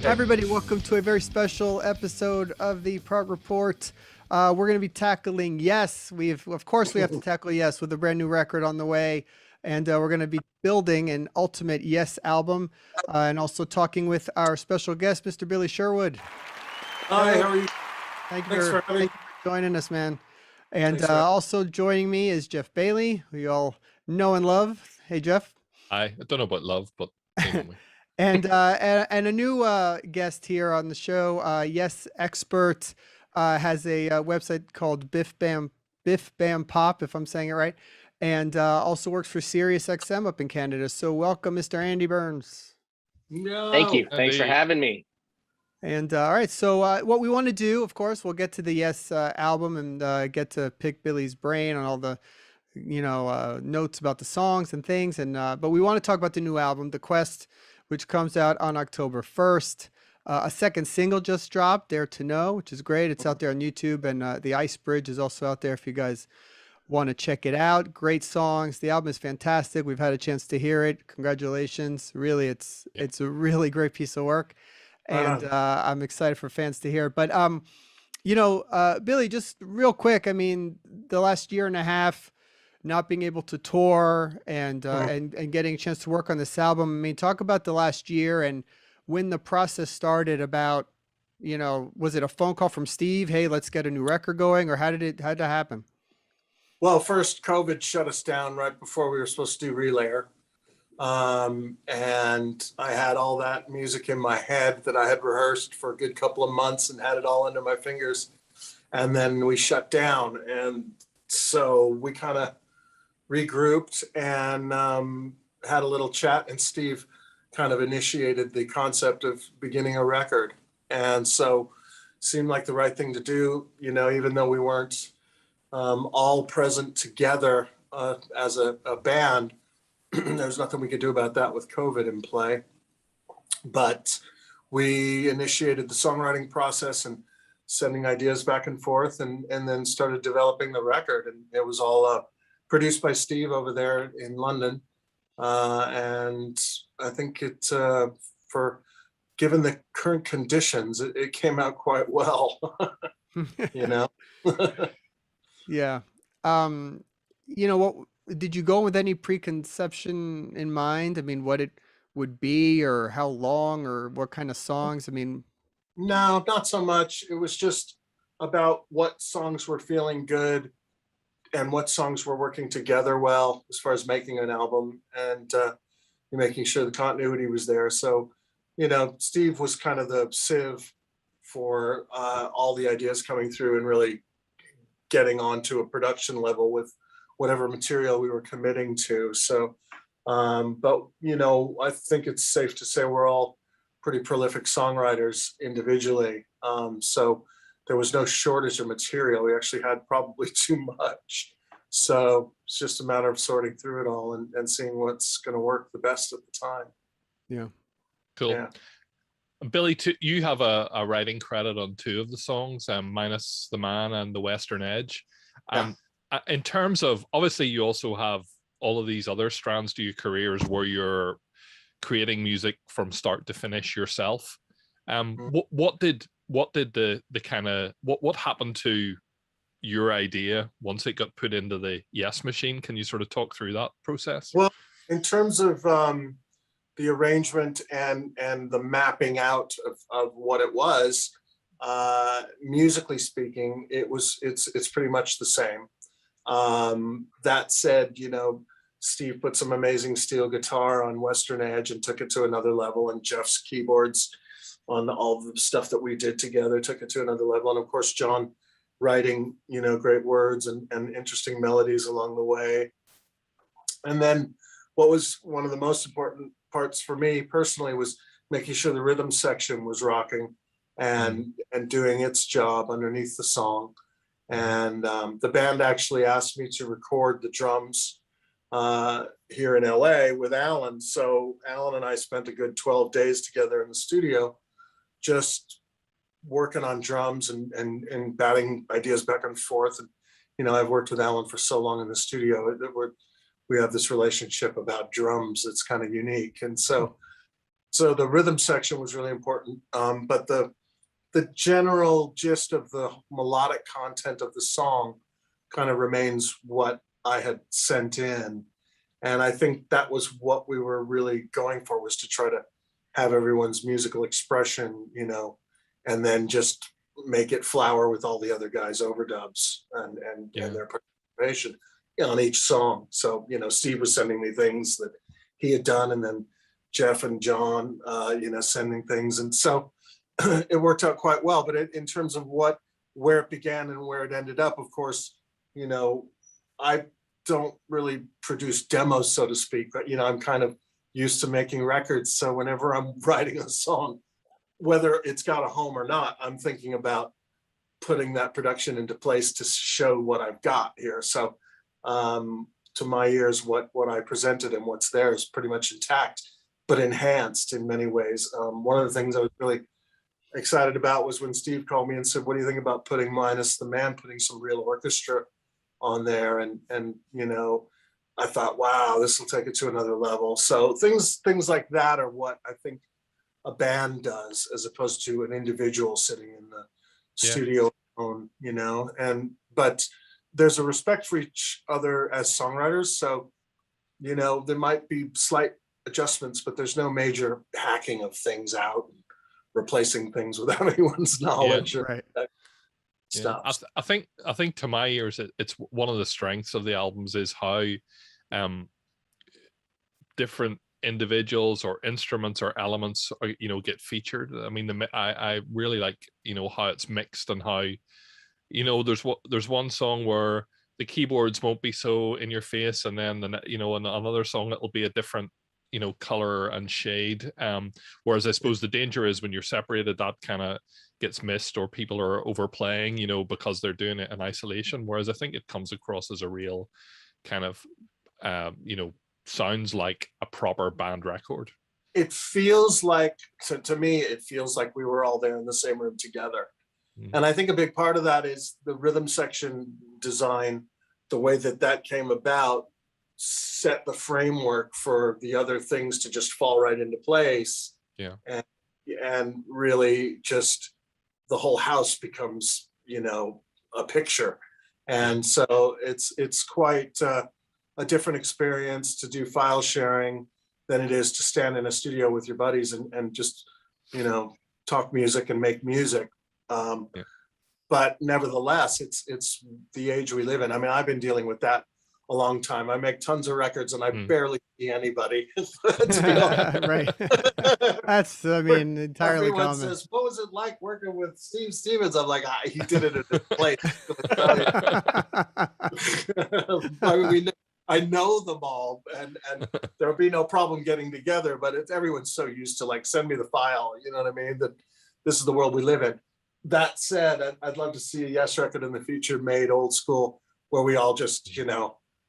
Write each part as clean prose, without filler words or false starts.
Hi, everybody. Welcome to a very special episode of the Prog Report. We're going to be tackling Yes. Of course, we have to tackle Yes with a brand new record on the way, and we're going to be building an ultimate Yes album, and also talking with our special guest, Mr. Billy Sherwood. Hi, how are you? Thanks for having me. Thank you for joining us, man. And Thanks for also joining me is Jeff Bailey, who you all know and love. Hey, Jeff. I don't know about love, but anyway. And a new guest here on the show, Yes Expert, has a website called Biff Bam Pop, if I'm saying it right, and also works for Sirius XM up in Canada. So welcome, Mr. Andy Burns. No. Thank you. Thanks for having me. And all right, so what we want to do, of course, we'll get to the Yes album and get to pick Billy's brain on all the notes about the songs and things, and but we want to talk about the new album, The Quest, which comes out on October 1st. A second single just dropped, Dare to Know, which is great. It's out there on YouTube, and The Ice Bridge is also out there if you guys want to check it out. Great songs. The album is fantastic. We've had a chance to hear it. Congratulations. Really, it's a really great piece of work, and I'm excited for fans to hear it. But Billy, just real quick, I mean, the last year and a half, not being able to tour and getting a chance to work on this album. I mean, talk about the last year and when the process started. About, was it a phone call from Steve? Hey, let's get a new record going, or how did it happen? Well, first, COVID shut us down right before we were supposed to do Relayer. And I had all that music in my head that I had rehearsed for a good couple of months and had it all under my fingers. And then we shut down. And so we kind of regrouped and had a little chat, and Steve kind of initiated the concept of beginning a record. And so seemed like the right thing to do, even though we weren't all present together as a band. There's nothing we could do about that with COVID in play. But we initiated the songwriting process and sending ideas back and forth, and then started developing the record. And it was all produced by Steve over there in London. And I think for given the current conditions, it came out quite well, Yeah. What did you go with any preconception in mind? I mean, what it would be, or how long, or what kind of songs? I mean, no, not so much. It was just about what songs were feeling good and what songs were working together well as far as making an album, and making sure the continuity was there. So, Steve was kind of the sieve for all the ideas coming through and really getting onto a production level with whatever material we were committing to. So, but I think it's safe to say we're all pretty prolific songwriters individually. So there was no shortage of material. We actually had probably too much. So it's just a matter of sorting through it all and seeing what's going to work the best at the time. Yeah. Cool. Yeah. Billy, you have a writing credit on two of the songs, minus The Man and The Western Edge. In terms of, obviously, you also have all of these other strands to your careers where you're creating music from start to finish yourself. What happened to your idea once it got put into the Yes machine? Can you sort of talk through that process? Well, in terms of the arrangement and the mapping out of what it was, musically speaking, it's pretty much the same. That said, Steve put some amazing steel guitar on Western Edge and took it to another level, and Jeff's keyboards on all the stuff that we did together took it to another level. And of course, John writing, great words and interesting melodies along the way. And then what was one of the most important parts for me personally was making sure the rhythm section was rocking and doing its job underneath the song. And the band actually asked me to record the drums here in LA with Alan. So Alan and I spent a good 12 days together in the studio, just working on drums and batting ideas back and forth. And, I've worked with Alan for so long in the studio that we have this relationship about drums that's kind of unique. And so So the rhythm section was really important, but the general gist of the melodic content of the song kind of remains what I had sent in. And I think that was what we were really going for, was to try to have everyone's musical expression, and then just make it flower with all the other guys' overdubs and their participation on each song. So, Steve was sending me things that he had done, and then Jeff and John, sending things. And so it worked out quite well. But in terms of where it began and where it ended up, of course, I don't really produce demos, so to speak, but, I'm kind of used to making records. So whenever I'm writing a song, whether it's got a home or not, I'm thinking about putting that production into place to show what I've got here. So to my ears, what I presented and what's there is pretty much intact, but enhanced in many ways. One of the things I was really excited about was when Steve called me and said, what do you think about putting Minus the Man, putting some real orchestra on there? And I thought, wow, this will take it to another level. So things like that are what I think a band does, as opposed to an individual sitting in the studio alone, but there's a respect for each other as songwriters. So, there might be slight adjustments, but there's no major hacking of things out and replacing things without anyone's knowledge or right. stuff. I think to my ears, it's one of the strengths of the albums is how different individuals or instruments or elements get featured. I mean, I really like how it's mixed, and how there's one song where the keyboards won't be so in your face, and then in another song it'll be a different color and shade, whereas I suppose the danger is when you're separated, that kind of gets missed, or people are overplaying because they're doing it in isolation, whereas I think it comes across as a real kind of sounds like a proper band record. It feels like, to me, it feels like we were all there in the same room together. And I think a big part of that is the rhythm section design, the way that came about set the framework for the other things to just fall right into place. And really just the whole house becomes, a picture. And so it's quite a different experience to do file sharing than it is to stand in a studio with your buddies and just, talk music and make music. But nevertheless, it's the age we live in. I mean, I've been dealing with that a long time. I make tons of records and I barely see anybody. Right. That's, entirely Everyone common. says, what was it like working with Steve Stevens? I'm like, he did it at a place. I know them all, and there'll be no problem getting together, but everyone's so used to like, send me the file, you know what I mean? That this is the world we live in. That said, I'd love to see a Yes record in the future made old school, where we all just,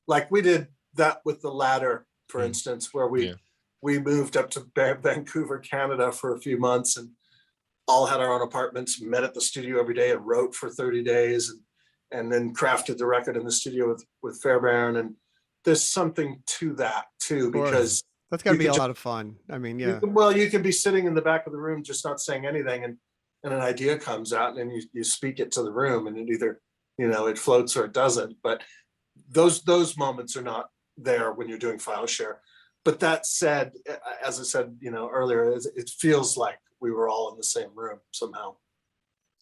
like we did that with The Ladder, for instance, where we moved up to Vancouver, Canada for a few months and all had our own apartments, met at the studio every day and wrote for 30 days and then crafted the record in the studio with Fairbairn. And there's something to that too, because that's got to be a lot of fun. I mean, you could be sitting in the back of the room, just not saying anything. And an idea comes out and then you speak it to the room, and it either, it floats or it doesn't. But those moments are not there when you're doing file share. But that said, as I said, earlier, it feels like we were all in the same room somehow.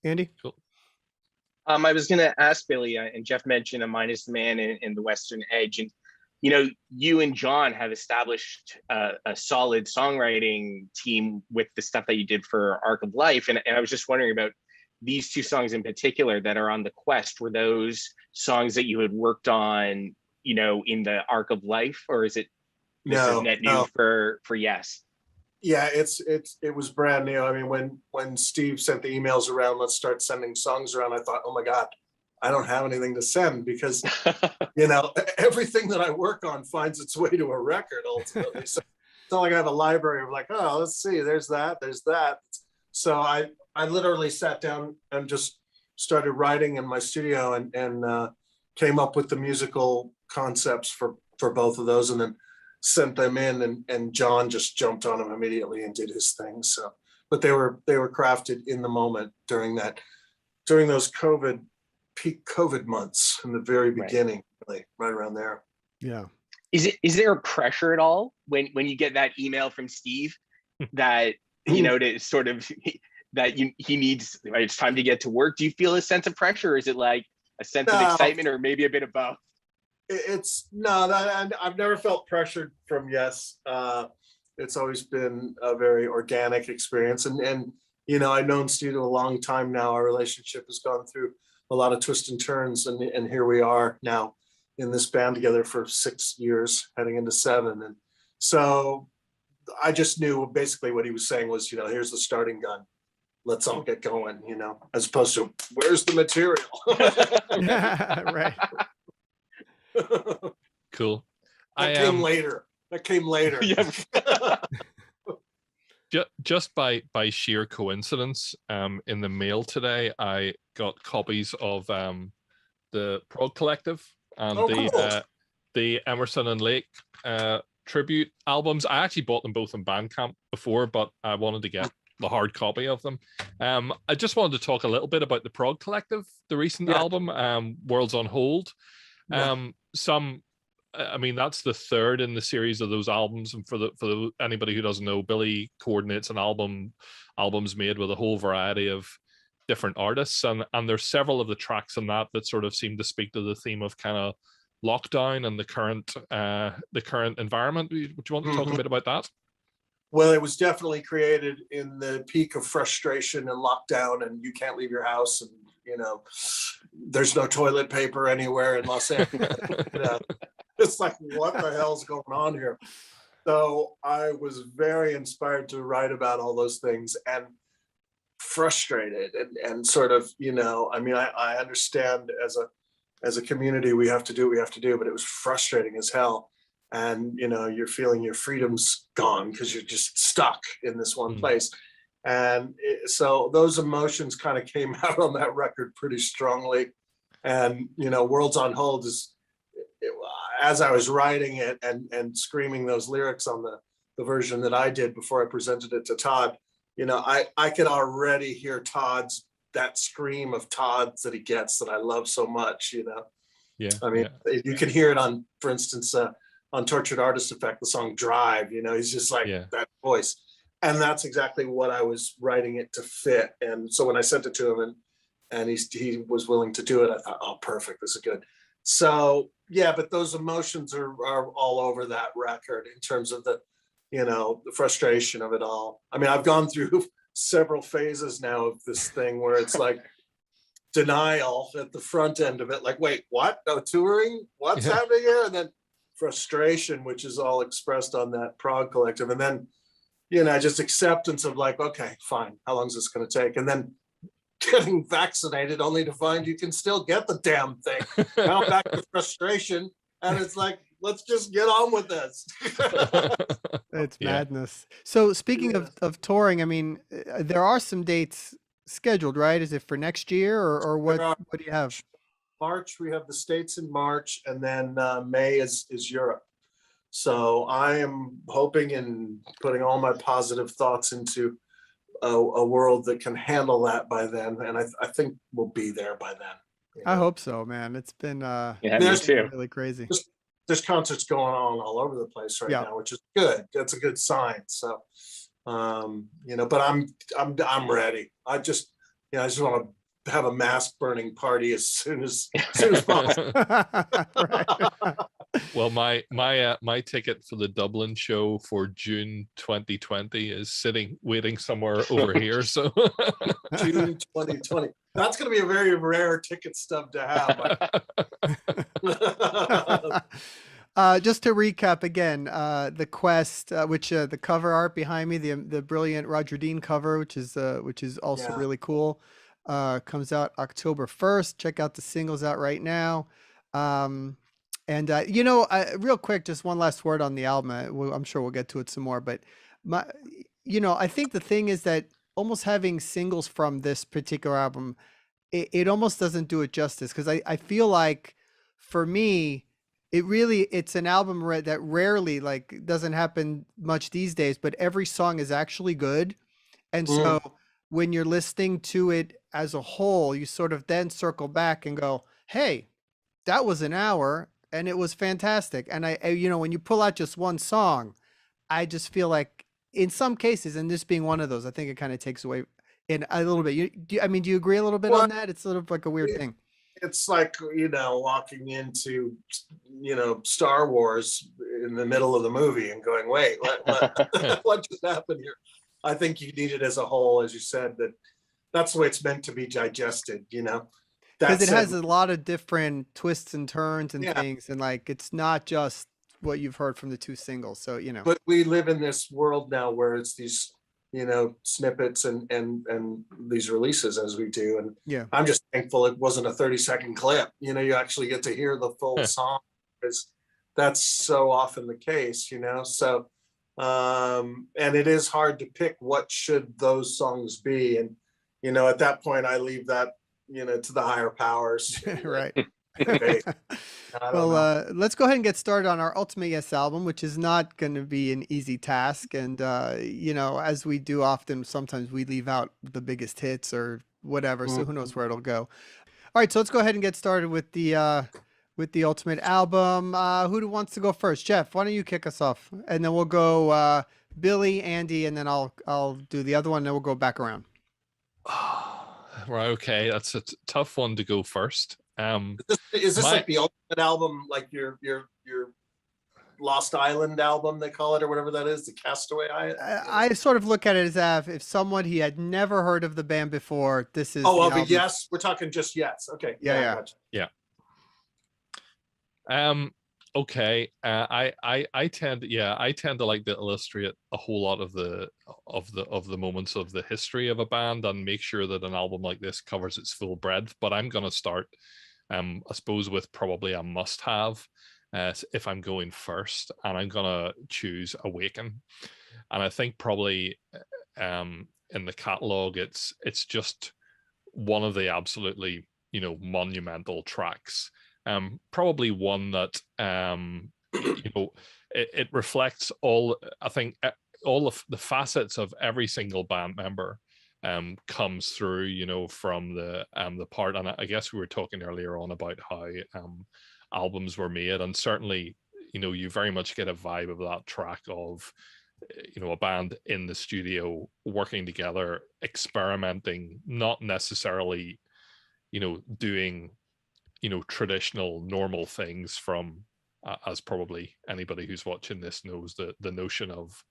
Andy? Cool. I was going to ask Billy, and Jeff mentioned a Minus the Man in the Western Edge, and you and John have established a solid songwriting team with the stuff that you did for Arc of Life, and I was just wondering about these two songs in particular that are on the Quest. Were those songs that you had worked on, in the Arc of Life, or is it net new for Yes? Yeah, it was brand new. I mean, when Steve sent the emails around, let's start sending songs around, I thought, oh my God, I don't have anything to send, because everything that I work on finds its way to a record ultimately. So it's not like I have a library of like, oh, let's see, there's that. So I literally sat down and just started writing in my studio and came up with the musical concepts for both of those, and then sent them in, and John just jumped on them immediately and did his thing. So, but they were crafted in the moment during those peak COVID months in the very beginning, really, right around there. Yeah. Is there a pressure at all when you get that email from Steve that, you know, to sort of that he needs, it's time to get to work? Do you feel a sense of pressure, or is it like a sense of excitement, or maybe a bit of both? It's no, I've never felt pressured from Yes. It's always been a very organic experience, and you know, I've known Steve a long time now. Our relationship has gone through a lot of twists and turns, and here we are now in this band together for 6 years, heading into 7. And so I just knew basically what he was saying was, you know, here's the starting gun. Let's all get going, you know, as opposed to where's the material? Right. Cool. That came later. Yeah. Just by sheer coincidence, in the mail today, I got copies of the Prog Collective and the Emerson and Lake tribute albums. I actually bought them both in Bandcamp before, but I wanted to get the hard copy of them. I just wanted to talk a little bit about the Prog Collective, the recent album, Worlds on Hold. I mean, that's the third in the series of those albums. And for anybody who doesn't know, Billy coordinates albums made with a whole variety of different artists, and there's several of the tracks in that sort of seem to speak to the theme of kind of lockdown and the current environment. Would you want to talk a bit about that? Well, it was definitely created in the peak of frustration and lockdown, and you can't leave your house, and you know, there's no toilet paper anywhere in Los Angeles. You know, it's like, what the hell's going on here? So I was very inspired to write about all those things, and frustrated and sort of, you know, I mean, I understand as a community we have to do what we have to do, but it was frustrating as hell. And you know, you're feeling your freedom's gone because you're just stuck in this one place. And so those emotions kind of came out on that record pretty strongly. And you know, Worlds on Hold as I was writing it and screaming those lyrics on the version that I did before I presented it to Todd, you know, I could already hear that scream of Todd's that he gets that I love so much, you know. Yeah. I mean, you can hear it on, for instance, on Tortured Artist Effect, the song Drive, you know, he's just like that voice. And that's exactly what I was writing it to fit. And so when I sent it to him and he was willing to do it, I thought, oh, perfect, this is good. So yeah, but those emotions are all over that record in terms of the, you know, the frustration of it all. I mean, I've gone through several phases now of this thing where it's like denial at the front end of it, like, wait, what? No touring? What's happening here? And then frustration, which is all expressed on that Prog Collective. And then, you know, just acceptance of like, okay, fine, how long is this going to take? And then getting vaccinated only to find you can still get the damn thing. Now I'm back to frustration, and it's like, let's just get on with this. It's madness. So speaking of touring, I mean, there are some dates scheduled, right? Is it for next year or what do you have? March, we have the States in March, and then May is Europe. So I am hoping and putting all my positive thoughts into a world that can handle that by then. And I think we'll be there by then. You know? I hope so, man. It's been me too. Really crazy. There's concerts going on all over the place right now, which is good. That's a good sign. So, you know, but I'm ready. I just want to have a mask burning party as soon as possible. Well, my ticket for the Dublin show for June 2020 is waiting somewhere over here. So June 2020. That's going to be a very rare ticket stub to have. Just to recap again, the Quest, which the cover art behind me, the brilliant Roger Dean cover, which is also really cool, comes out October 1st. Check out the singles out right now. And you know, real quick, just one last word on the album. I'm sure we'll get to it some more, but I think the thing is that almost having singles from this particular album, it almost doesn't do it justice, because I feel like for me, it's an album that rarely, like, doesn't happen much these days, but every song is actually good. And Mm. so when you're listening to it as a whole, you sort of then circle back and go, hey, that was an hour and it was fantastic. And when you pull out just one song, I just feel like in some cases, and this being one of those, I think it kind of takes away in a little bit. Do you agree a little bit Well, on that? It's sort of like a weird thing. it's like, walking into, Star Wars in the middle of the movie and going, wait, what just happened here? I think you need it as a whole, as you said, that's the way it's meant to be digested, Because it has said, a lot of different twists and turns and yeah, things, and like it's not just what you've heard from the two singles. So but we live in this world now where it's these, snippets and these releases as we do. And yeah, I'm just thankful it wasn't a 30-second clip. You actually get to hear the full song, because that's so often the case, So, and it is hard to pick what should those songs be. And, at that point I leave that, to the higher powers. right. Okay. Well, let's go ahead and get started on our Ultimate Yes album, which is not going to be an easy task. And, as we do often, sometimes we leave out the biggest hits or whatever. So who knows where it'll go. All right. So let's go ahead and get started with the Ultimate album. Who wants to go first? Jeff, why don't you kick us off? And then we'll go Billy, Andy, and then I'll do the other one. And then we'll go back around. Right. Okay. That's a tough one to go first. Is this like the Ultimate album, like your Lost Island album, they call it, or whatever that is, the Castaway? I sort of look at it as if someone he had never heard of the band before, this is but Yes, we're talking just Yes. Okay. Yeah. Gotcha. Yeah. Okay. I tend to like to illustrate a whole lot of the moments of the history of a band and make sure that an album like this covers its full breadth. But I'm gonna start, I suppose, with probably a must-have if I'm going first, and I'm gonna choose Awaken. And I think probably in the catalog, it's just one of the absolutely monumental tracks. Probably one that it reflects all, I think, all of the facets of every single band member comes through, from the part. And I guess we were talking earlier on about how albums were made, and certainly you very much get a vibe of that track of a band in the studio working together, experimenting, not necessarily doing traditional normal things from as probably anybody who's watching this knows, the notion of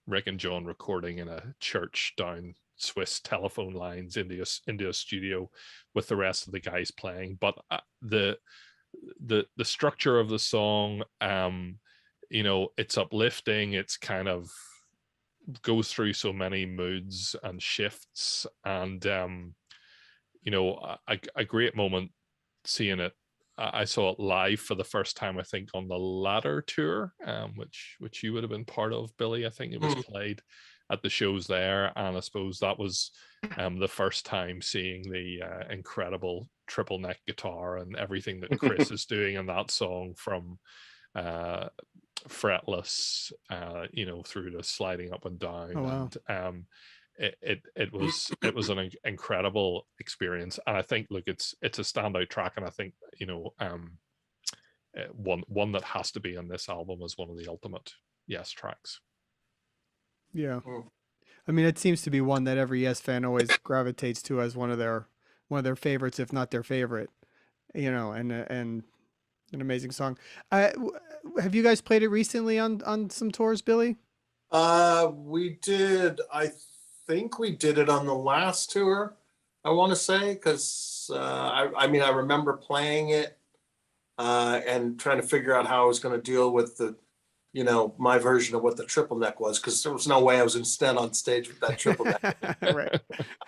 Rick and John recording in a church down Swiss telephone lines into a studio with the rest of the guys playing. But the structure of the song, it's uplifting. It's kind of goes through so many moods and shifts, and a great moment seeing it. I saw it live for the first time, I think, on the Ladder tour, which you would have been part of, Billy. I think it was played at the shows there, and I suppose that was the first time seeing the incredible triple neck guitar and everything that Chris is doing in that song, from fretless, through to sliding up and down. Oh, wow. And it was an incredible experience, and I think, look, it's a standout track, and I think one that has to be on this album as one of the ultimate Yes tracks. Yeah, I mean, it seems to be one that every Yes fan always gravitates to as one of their favorites, if not their favorite. And an amazing song. Have you guys played it recently on some tours, Billy? We did. I think we did it on the last tour, I want to say, because I mean, I remember playing it and trying to figure out how I was going to deal with the, my version of what the triple neck was, because there was no way I was going to stand on stage with that triple neck. Right.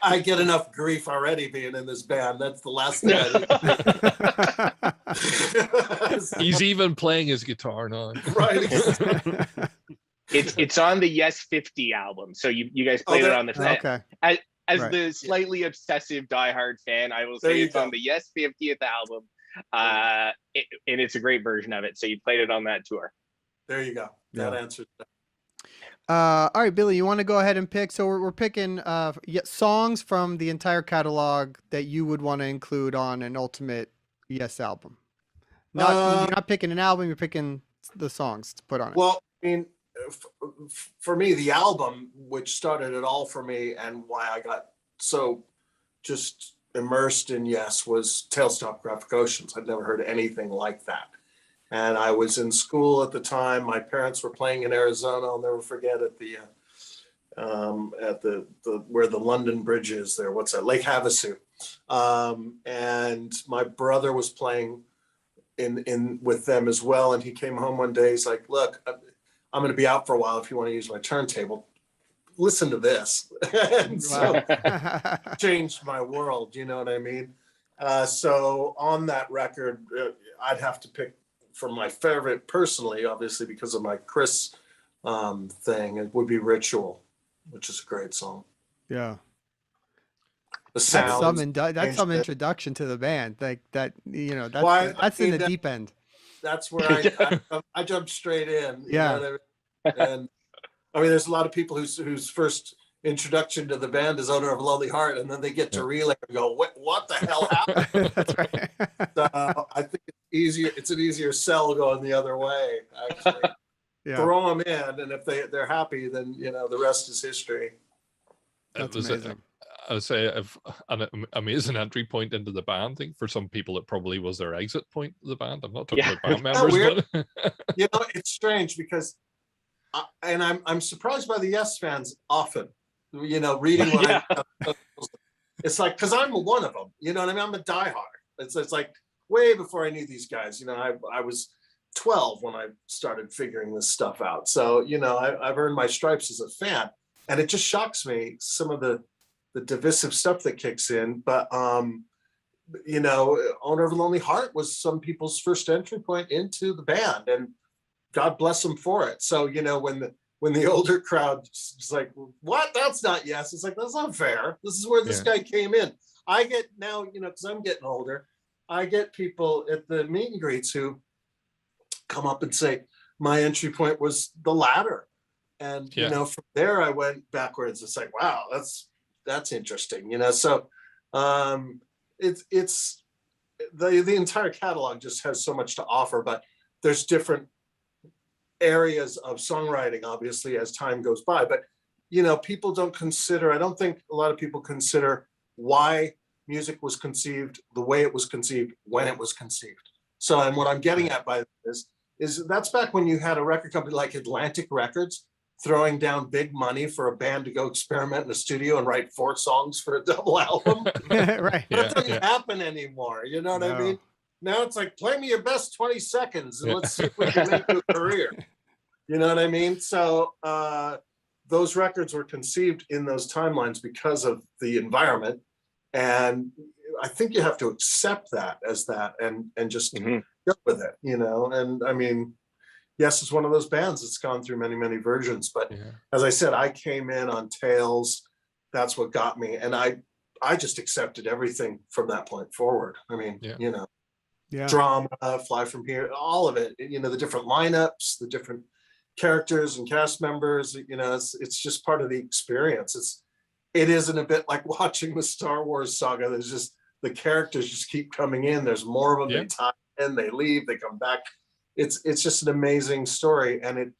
I get enough grief already being in this band. That's the last thing I need. He's even playing his guitar now. Right. It's on the Yes 50 album, so you guys played it on the okay. As Right. the slightly obsessive diehard fan, I will say it's on the Yes 50th album. And it's a great version of it. So you played it on that tour. There you go. That answers that. All right, Billy, you want to go ahead and pick? So we're picking songs from the entire catalog that you would want to include on an ultimate Yes album. You're not picking an album, you're picking the songs to put on it. Well, I mean, for me, the album, which started it all for me and why I got so just immersed in Yes, was Tailstop Graphic Oceans. I'd never heard anything like that. And I was in school at the time. My parents were playing in Arizona. I'll never forget at the where the London Bridge is there. What's that? Lake Havasu. And my brother was playing in with them as well. And he came home one day. He's like, "Look, I'm going to be out for a while. If you want to use my turntable, listen to this." And so changed my world. You know what I mean? So on that record, I'd have to pick from my favorite personally, obviously because of my Chris thing. It would be Ritual, which is a great song. Yeah. The sound. That's some introduction to the band. Like that, you know, that's Well, that's in the deep end. That's where I jumped straight in. You Yeah. know what I mean? And I mean, there's a lot of people whose first introduction to the band is Owner of a Lonely Heart, and then they get to Relay and go, what the hell happened? That's right. So I think it's easier. It's an easier sell going the other way, actually. Yeah. Throw them in, and if they're happy, then you know the rest is history. That's amazing. I would say an amazing entry point into the band. I think for some people it probably was their exit point of the band. I'm not talking about band members, but you know, it's strange because, I'm surprised by the Yes fans often. You know, reading what it's like, because I'm one of them. You know what I mean? I'm a diehard. It's like way before I knew these guys. You know, I was 12 when I started figuring this stuff out. So you know, I've earned my stripes as a fan, and it just shocks me some of the divisive stuff that kicks in. But you know, Owner of a Lonely Heart was some people's first entry point into the band, and God bless them for it. So you know, when the older crowd is like, "What? That's not Yes." It's like, that's not fair. This is where this guy came in. I get now, you know, because I'm getting older, I get people at the meet and greets who come up and say, "My entry point was The Ladder," and you know, from there I went backwards. It's like, wow, that's interesting, you know. So it's the entire catalog just has so much to offer, but there's different areas of songwriting, obviously, as time goes by. But you know, people don't consider, I don't think a lot of people consider why music was conceived the way it was conceived when it was conceived. So, and what I'm getting at by this is that's back when you had a record company like Atlantic Records throwing down big money for a band to go experiment in a studio and write 4 songs for a double album. Right. That doesn't happen anymore. You know what I mean? Now it's like, play me your best 20 seconds and let's see if we can make you a career. You know what I mean? So those records were conceived in those timelines because of the environment. And I think you have to accept that as that and just go with it, you know? And I mean, Yes, it's one of those bands that's gone through many, many versions. But as I said, I came in on Tails. That's what got me. And I just accepted everything from that point forward. I mean, you know, drama, Fly From Here, all of it, you know, the different lineups, the different characters and cast members, you know, it's just part of the experience. It isn't a bit like watching the Star Wars saga. There's just, the characters just keep coming in. There's more of them. They tie in, they leave, they come back. It's just an amazing story, and it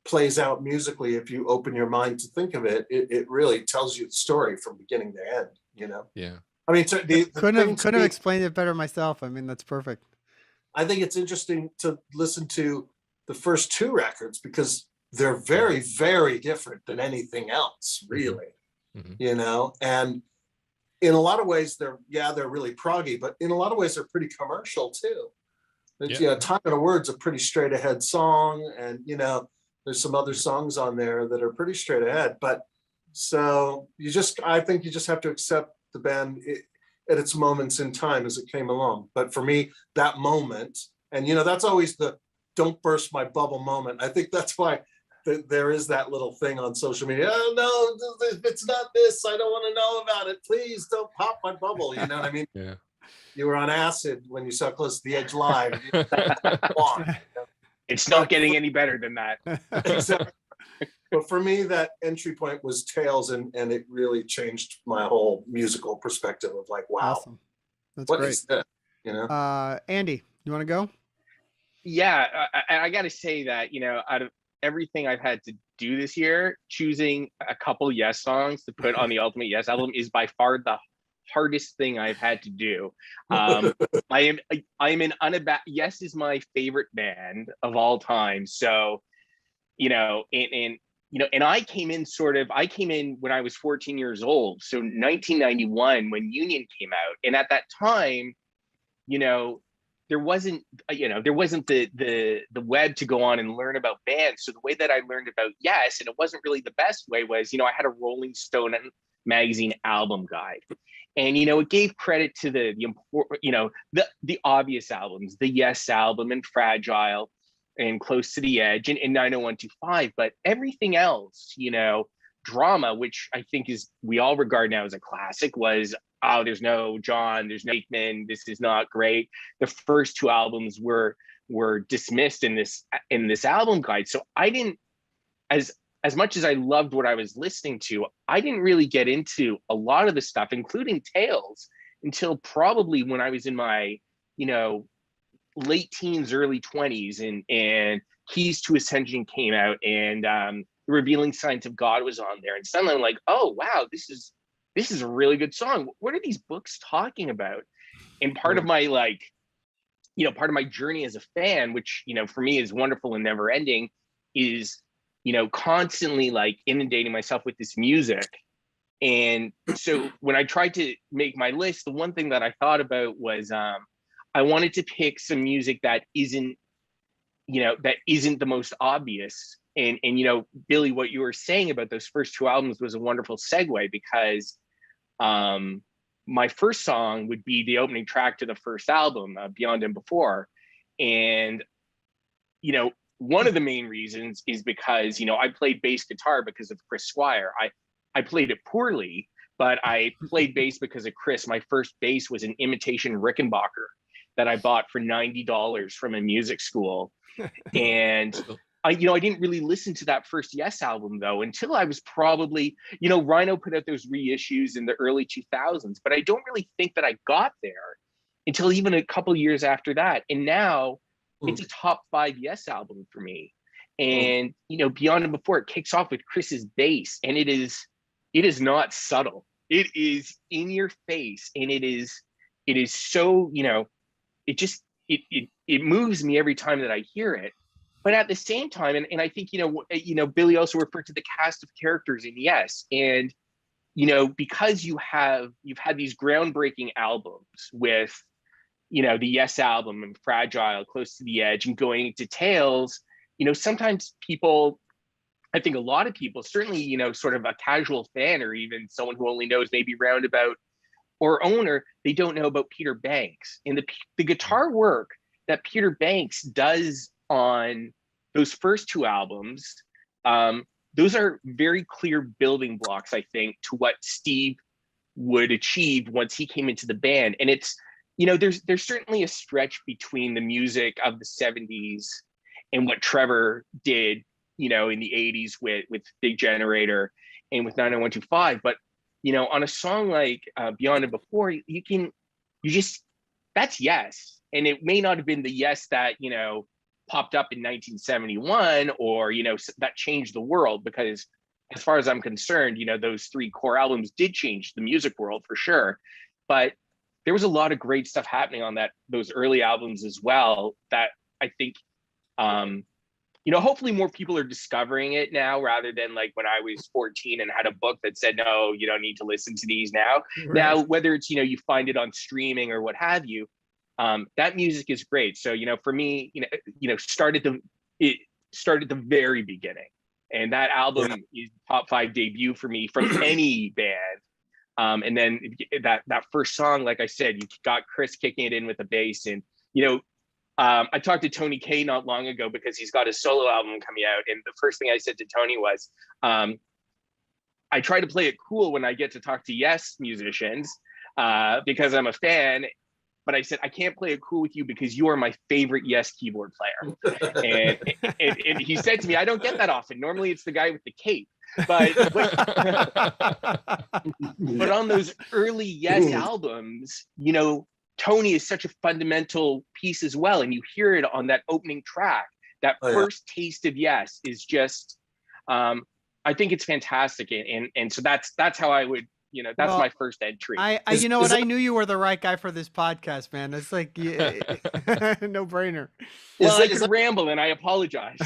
plays out musically. If you open your mind to think of it, it really tells you the story from beginning to end, you know? Yeah. I mean, couldn't have explained it better myself. I mean, that's perfect. I think it's interesting to listen to the first 2 records because they're very, very different than anything else, really, you know? And in a lot of ways, they're really proggy, but in a lot of ways, they're pretty commercial too. You know, Time and a Word's a pretty straight ahead song. And, you know, there's some other songs on there that are pretty straight ahead. But so I think you just have to accept the band at its moments in time as it came along. But for me, that moment, and, you know, that's always the don't burst my bubble moment. I think that's why there is that little thing on social media. Oh, no, if it's not this, I don't want to know about it. Please don't pop my bubble. You know what I mean? you were on acid when you saw Close to the Edge live. You didn't want, you know? It's not getting any better than that. Exactly. But for me, that entry point was Tails, and it really changed my whole musical perspective of like, wow, Awesome. That's what great. is this? You know? Andy, you want to go? Yeah, I got to say that, out of everything I've had to do this year, choosing a couple Yes songs to put on the Ultimate Yes album is by far the hardest thing I've had to do. I am an Yes is my favorite band of all time. So, and I came in when I was 14 years old. So 1991 when Union came out. And at that time, there wasn't the web to go on and learn about bands. So the way that I learned about Yes, and it wasn't really the best way, was I had a Rolling Stone magazine album guide, and it gave credit to the obvious albums, the Yes album and Fragile and Close to the Edge and 90125, but everything else, Drama, which I think we all regard now as a classic, was, oh, there's no John, there's no Aikman, this is not great. The first two albums were dismissed in this album guide. So I didn't, as much as I loved what I was listening to, I didn't really get into a lot of the stuff, including Tails, until probably when I was in my, late teens, early 20s, and Keys to Ascension came out, and The Revealing Signs of God was on there. And suddenly I'm like, oh, wow, this is a really good song. What are these books talking about? And part of my part of my journey as a fan, which, for me is wonderful and never ending, is, constantly inundating myself with this music. And so when I tried to make my list, the one thing that I thought about was I wanted to pick some music that isn't the most obvious. And Billy, what you were saying about those first two albums was a wonderful segue, because my first song would be the opening track to the first album, Beyond and Before. And, one of the main reasons is because, I played bass guitar because of Chris Squire. I played it poorly, but I played bass because of Chris. My first bass was an imitation Rickenbacker that I bought for $90 from a music school. And I didn't really listen to that first Yes album though until I was probably, Rhino put out those reissues in the early 2000s, but I don't really think that I got there until even a couple years after that. And now it's a top 5 Yes album for me. And Beyond and Before, it kicks off with Chris's bass, and it is not subtle. It is in your face, and it is so, it moves me every time that I hear it. But at the same time, and I think, Billy also referred to the cast of characters in Yes. And, because you've had these groundbreaking albums with, the Yes album and Fragile, Close to the Edge, and going into Tails, sometimes people, I think a lot of people, certainly, sort of a casual fan, or even someone who only knows maybe Roundabout or Owner, they don't know about Peter Banks. And the guitar work that Peter Banks does on those first two albums, those are very clear building blocks, I think, to what Steve would achieve once he came into the band. And it's, there's certainly a stretch between the music of the 70s and what Trevor did, in the 80s with Big Generator and with 90125. But, on a song like Beyond and Before, that's Yes. And it may not have been the Yes that, popped up in 1971 or, that changed the world, because as far as I'm concerned, those 3 core albums did change the music world for sure. But there was a lot of great stuff happening on those early albums as well, that I think, hopefully more people are discovering it now, rather than like when I was 14 and had a book that said, no, you don't need to listen to these now. Right. Now, whether it's, you find it on streaming or what have you, that music is great. So, for me, it started the very beginning. And that album is top 5 debut for me from any band. And then that first song, like I said, you got Chris kicking it in with the bass. And, I talked to Tony Kaye not long ago because he's got a solo album coming out. And the first thing I said to Tony was, I try to play it cool when I get to talk to Yes musicians, because I'm a fan. but I said, I can't play it cool with you because you are my favorite Yes keyboard player. And he said to me, I don't get that often. Normally it's the guy with the cape. But on those early Yes albums, you know, Tony is such a fundamental piece as well. And you hear it on that opening track. That first taste of Yes is just, I think it's fantastic. And so that's how I would, you know, that's my first entry. You know what? I knew you were the right guy for this podcast, man. It's like, no brainer. Well, I could ramble and I apologize.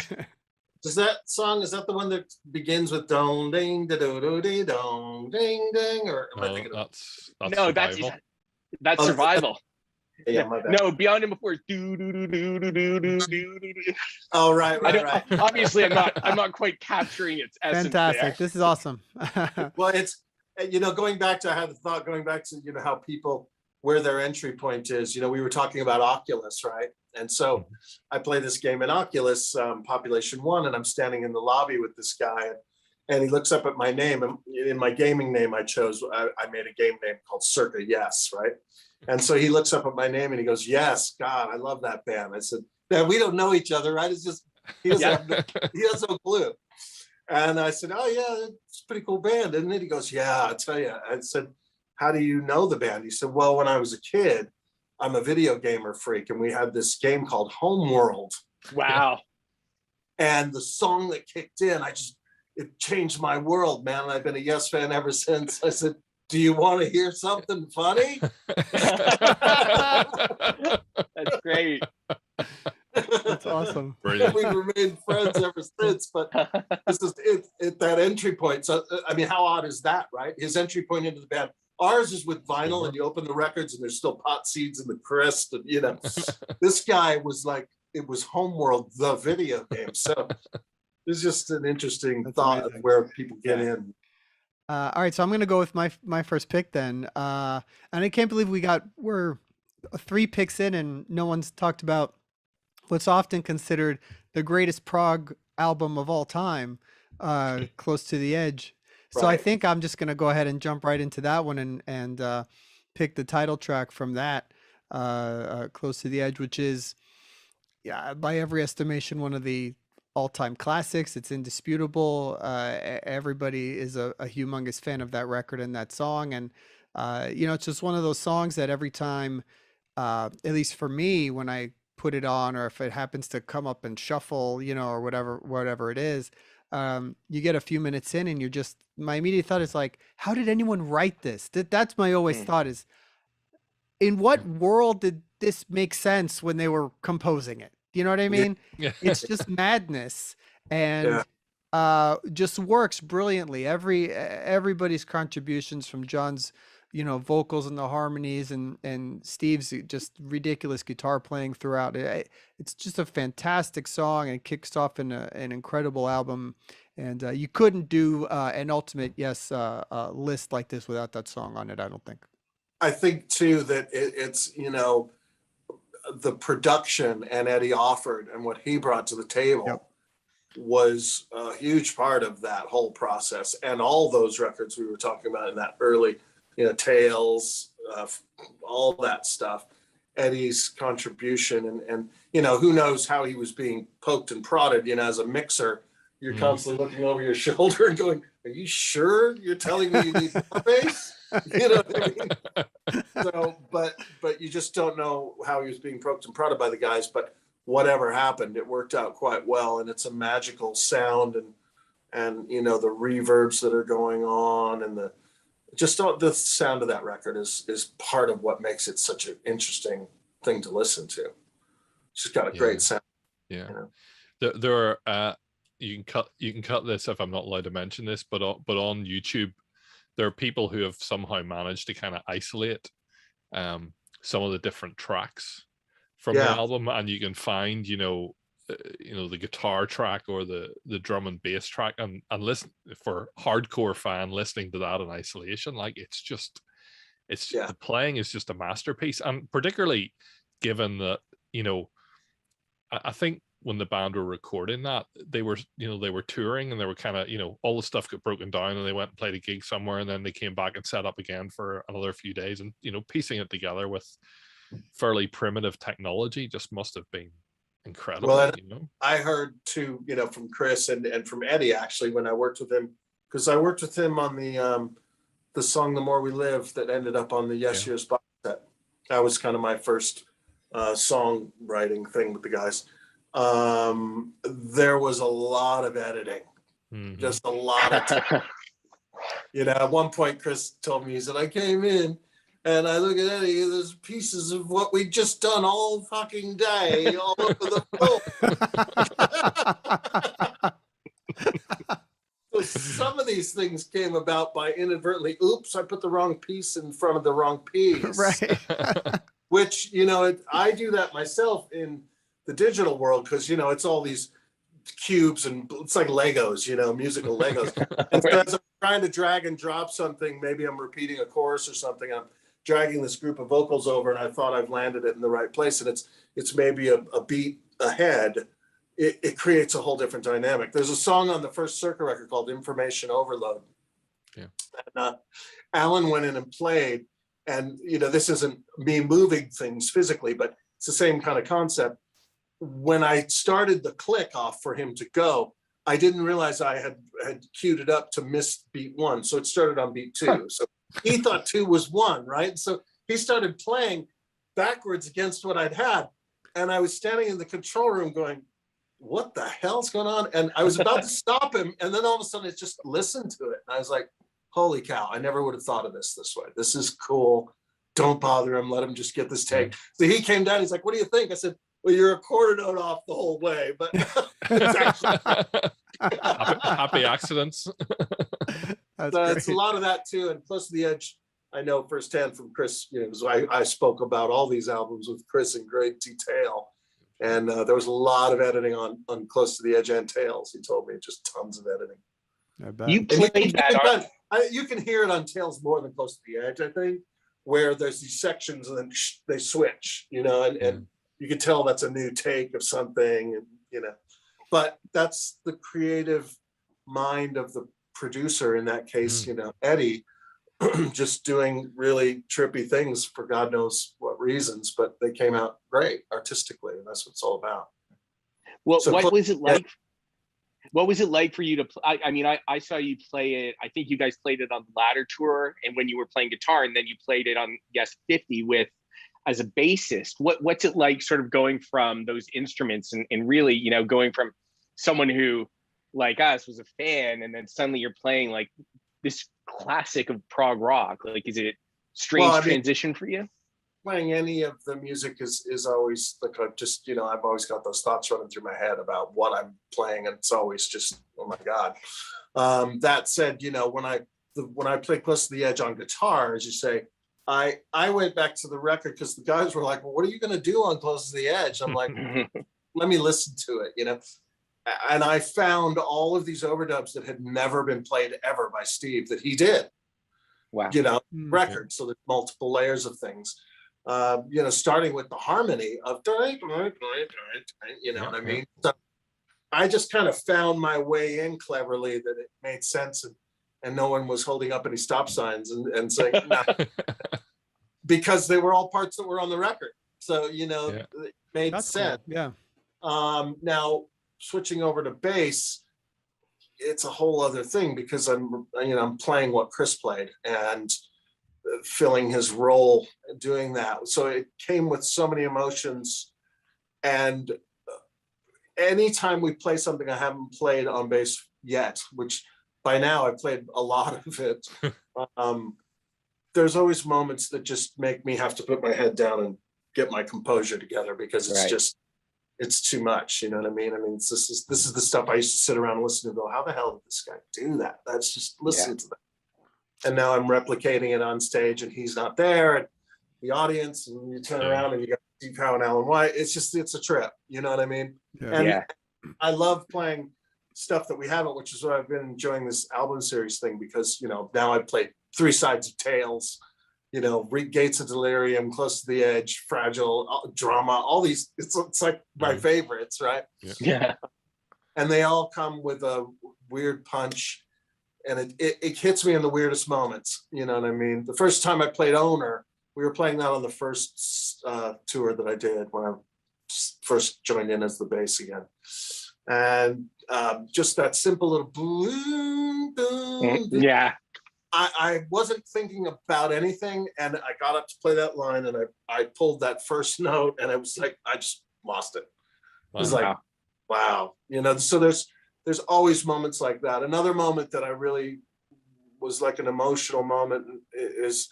Is that the one that begins with dong ding da do do dee dong ding ding, or am I thinking that's no, Survival. that's Survival. Yeah, my bad. No, Beyond and Before is do do do do do do do do do. Oh, right. Obviously, I'm not quite capturing its essence. Fantastic. There. This is awesome. Well, it's, you know, going back to you know, how people, where their entry point is, you know, we were talking about Oculus, right? And so I play this game in Oculus, Population 1, and I'm standing in the lobby with this guy, and he looks up at my name, and in my gaming name I chose, I made a game name called Circa Yes, right? And so he looks up at my name and he goes, Yes, God, I love that band. I said, man, we don't know each other, right? It's just, he has no clue. And I said, oh yeah, it's a pretty cool band, isn't it? He goes, yeah, I'll tell you. I said, how do you know the band? He said, well, when I was a kid, I'm a video gamer freak, and we had this game called Homeworld. Wow. And the song that kicked in, it changed my world, man. And I've been a Yes fan ever since. I said, do you want to hear something funny? That's great. That's awesome. Brilliant. We've remained friends ever since, but this is it that entry point. So, I mean, how odd is that, right? His entry point into the band. Ours is with vinyl, and you open the records and there's still pot seeds in the crust. And, you know, this guy was like, it was Homeworld, the video game. So it's just an interesting thought of where people get in. All right, so I'm gonna go with my first pick then, and I can't believe we're 3 picks in and no one's talked about what's often considered the greatest prog album of all time, Close to the Edge. So I think I'm just gonna go ahead and jump right into that one and pick the title track from that, Close to the Edge, which is, by every estimation, one of the all-time classics. It's indisputable. Everybody is a humongous fan of that record and that song, and you know, it's just one of those songs that every time, at least for me, when I put it on, or if it happens to come up and shuffle, you know, or whatever it is, you get a few minutes in and you're just, my immediate thought is like, how did anyone write this? That's my always thought is, in what world did this make sense when they were composing it? You know what I mean? Yeah. It's just madness, and just works brilliantly. Everybody's contributions, from John's, you know, vocals and the harmonies, and Steve's just ridiculous guitar playing throughout. It's just a fantastic song, and it kicks off in an incredible album. And you couldn't do an ultimate Yes list like this without that song on it, I don't think. I think too that it's, you know, the production and Eddie Offord and what he brought to the table was a huge part of that whole process, and all those records we were talking about in that early, you know, Tales, all that stuff. Eddie's contribution, and you know, who knows how he was being poked and prodded. You know, as a mixer, you're constantly looking over your shoulder and going, "Are you sure you're telling me you need more bass?" You know what I mean? So, but you just don't know how he was being poked and prodded by the guys. But whatever happened, it worked out quite well, and it's a magical sound, and you know, the reverbs that are going on, and the sound of that record is part of what makes it such an interesting thing to listen to. It's just got a great sound. Yeah, you know? there are you can cut this if I'm not allowed to mention this, but on YouTube, there are people who have somehow managed to kind of isolate some of the different tracks from the album, and you can find, you know, the guitar track or the drum and bass track, and listen, for hardcore fan listening to that in isolation, like it's the playing is just a masterpiece. And particularly given that, you know, I think when the band were recording that, they were touring, and they were kind of, you know, all the stuff got broken down, and they went and played a gig somewhere, and then they came back and set up again for another few days, and, you know, piecing it together with fairly primitive technology just must have been incredible. Well, you know, I heard too, from Chris and from Eddie actually when I worked with him, because I worked with him on the song "The More We Live" that ended up on the Yes Years box set. That was kind of my first songwriting thing with the guys. There was a lot of editing, just a lot of. At one point, Chris told me, he said, I came in and I look at Eddie, there's pieces of what we just done all fucking day all over the floor. So some of these things came about by inadvertently, oops, I put the wrong piece in front of the wrong piece. Right. Which, I do that myself in the digital world because, it's all these cubes and it's like Legos, musical Legos. And so as I'm trying to drag and drop something, maybe I'm repeating a chorus or something, I'm dragging this group of vocals over and I thought I've landed it in the right place and it's maybe a beat ahead. It creates a whole different dynamic. There's a song on the first Circa record called Information Overload. Yeah. And Alan went in and played, and this isn't me moving things physically, but it's the same kind of concept. When I started the click off for him to go, I didn't realize I had queued it up to miss beat 1. So it started on beat 2. So he thought 2 was 1, right? So he started playing backwards against what I'd had. And I was standing in the control room going, what the hell's going on? And I was about to stop him. And then all of a sudden it's just listen to it. And I was like, holy cow, I never would have thought of this way. This is cool. Don't bother him. Let him just get this take. So he came down. He's like, what do you think? I said, well, you're a quarter note off the whole way, but it's actually happy accidents. It's a lot of that too. And Close to the Edge, I know firsthand from Chris, because I spoke about all these albums with Chris in great detail. And there was a lot of editing on Close to the Edge and Tales. He told me just tons of editing. I bet. You played that. You can hear it on Tales more than Close to the Edge, I think, where there's these sections and then they switch, and you can tell that's a new take of something, and but that's the creative mind of the producer in that case, Eddie, just doing really trippy things for God knows what reasons, but they came out great artistically, and that's what it's all about. What was it like? What was it like for you to play? I saw you play it. I think you guys played it on the Ladder tour, and when you were playing guitar, and then you played it on Yes 50 as a bassist. What's it like sort of going from those instruments and really, going from someone who like us was a fan, and then suddenly you're playing like this classic of prog rock? Like, is it strange transition for you? Playing any of the music is always like I've always got those thoughts running through my head about what I'm playing, and it's always just, oh my God. That said, when I play Close to the Edge on guitar, as you say, I went back to the record because the guys were like, well, what are you going to do on Close to the Edge? I'm like, let me listen to it, And I found all of these overdubs that had never been played ever by Steve that he did. Wow. Records. So there's multiple layers of things. Starting with the harmony of, what I mean? So I just kind of found my way in cleverly that it made sense, and no one was holding up any stop signs and saying, nah, because they were all parts that were on the record. So, it made sense. Cool. Yeah. Now switching over to bass, it's a whole other thing because I'm playing what Chris played and filling his role doing that. So it came with so many emotions, and anytime we play something I haven't played on bass yet, which by now I've played a lot of it, there's always moments that just make me have to put my head down and get my composure together because it's it's too much. You know what I mean? This is the stuff I used to sit around and listen to and go, how the hell did this guy do that? That's just listen to that. And now I'm replicating it on stage, and he's not there, and the audience, and you turn around and you got Steve Howe and Alan White. It's a trip. You know what I mean? And I love playing stuff that we haven't, which is what I've been enjoying this album series thing, because now I've played 3 sides of Tales, Gates of Delirium, Close to the Edge, Fragile, Drama, all these. It's like my favorites, right? Yeah. And they all come with a weird punch, and it hits me in the weirdest moments. You know what I mean? The first time I played Owner, we were playing that on the first tour that I did when I first joined in as the bass again. And just that simple little boom, boom, boom. Yeah. I wasn't thinking about anything, and I got up to play that line, and I pulled that first note, and it was like I just lost it. It was like, wow, you know. So there's always moments like that. Another moment that I really was like an emotional moment is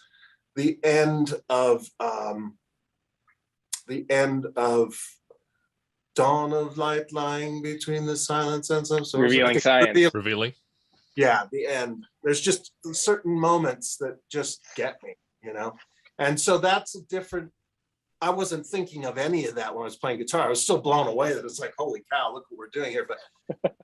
the end of Dawn of Light lying between the silence and some sort Revealing of science. Revealing. Yeah, the end. There's just certain moments that just get me, you know? And so that's a different, I wasn't thinking of any of that when I was playing guitar. I was still blown away that it's like, holy cow, look what we're doing here. But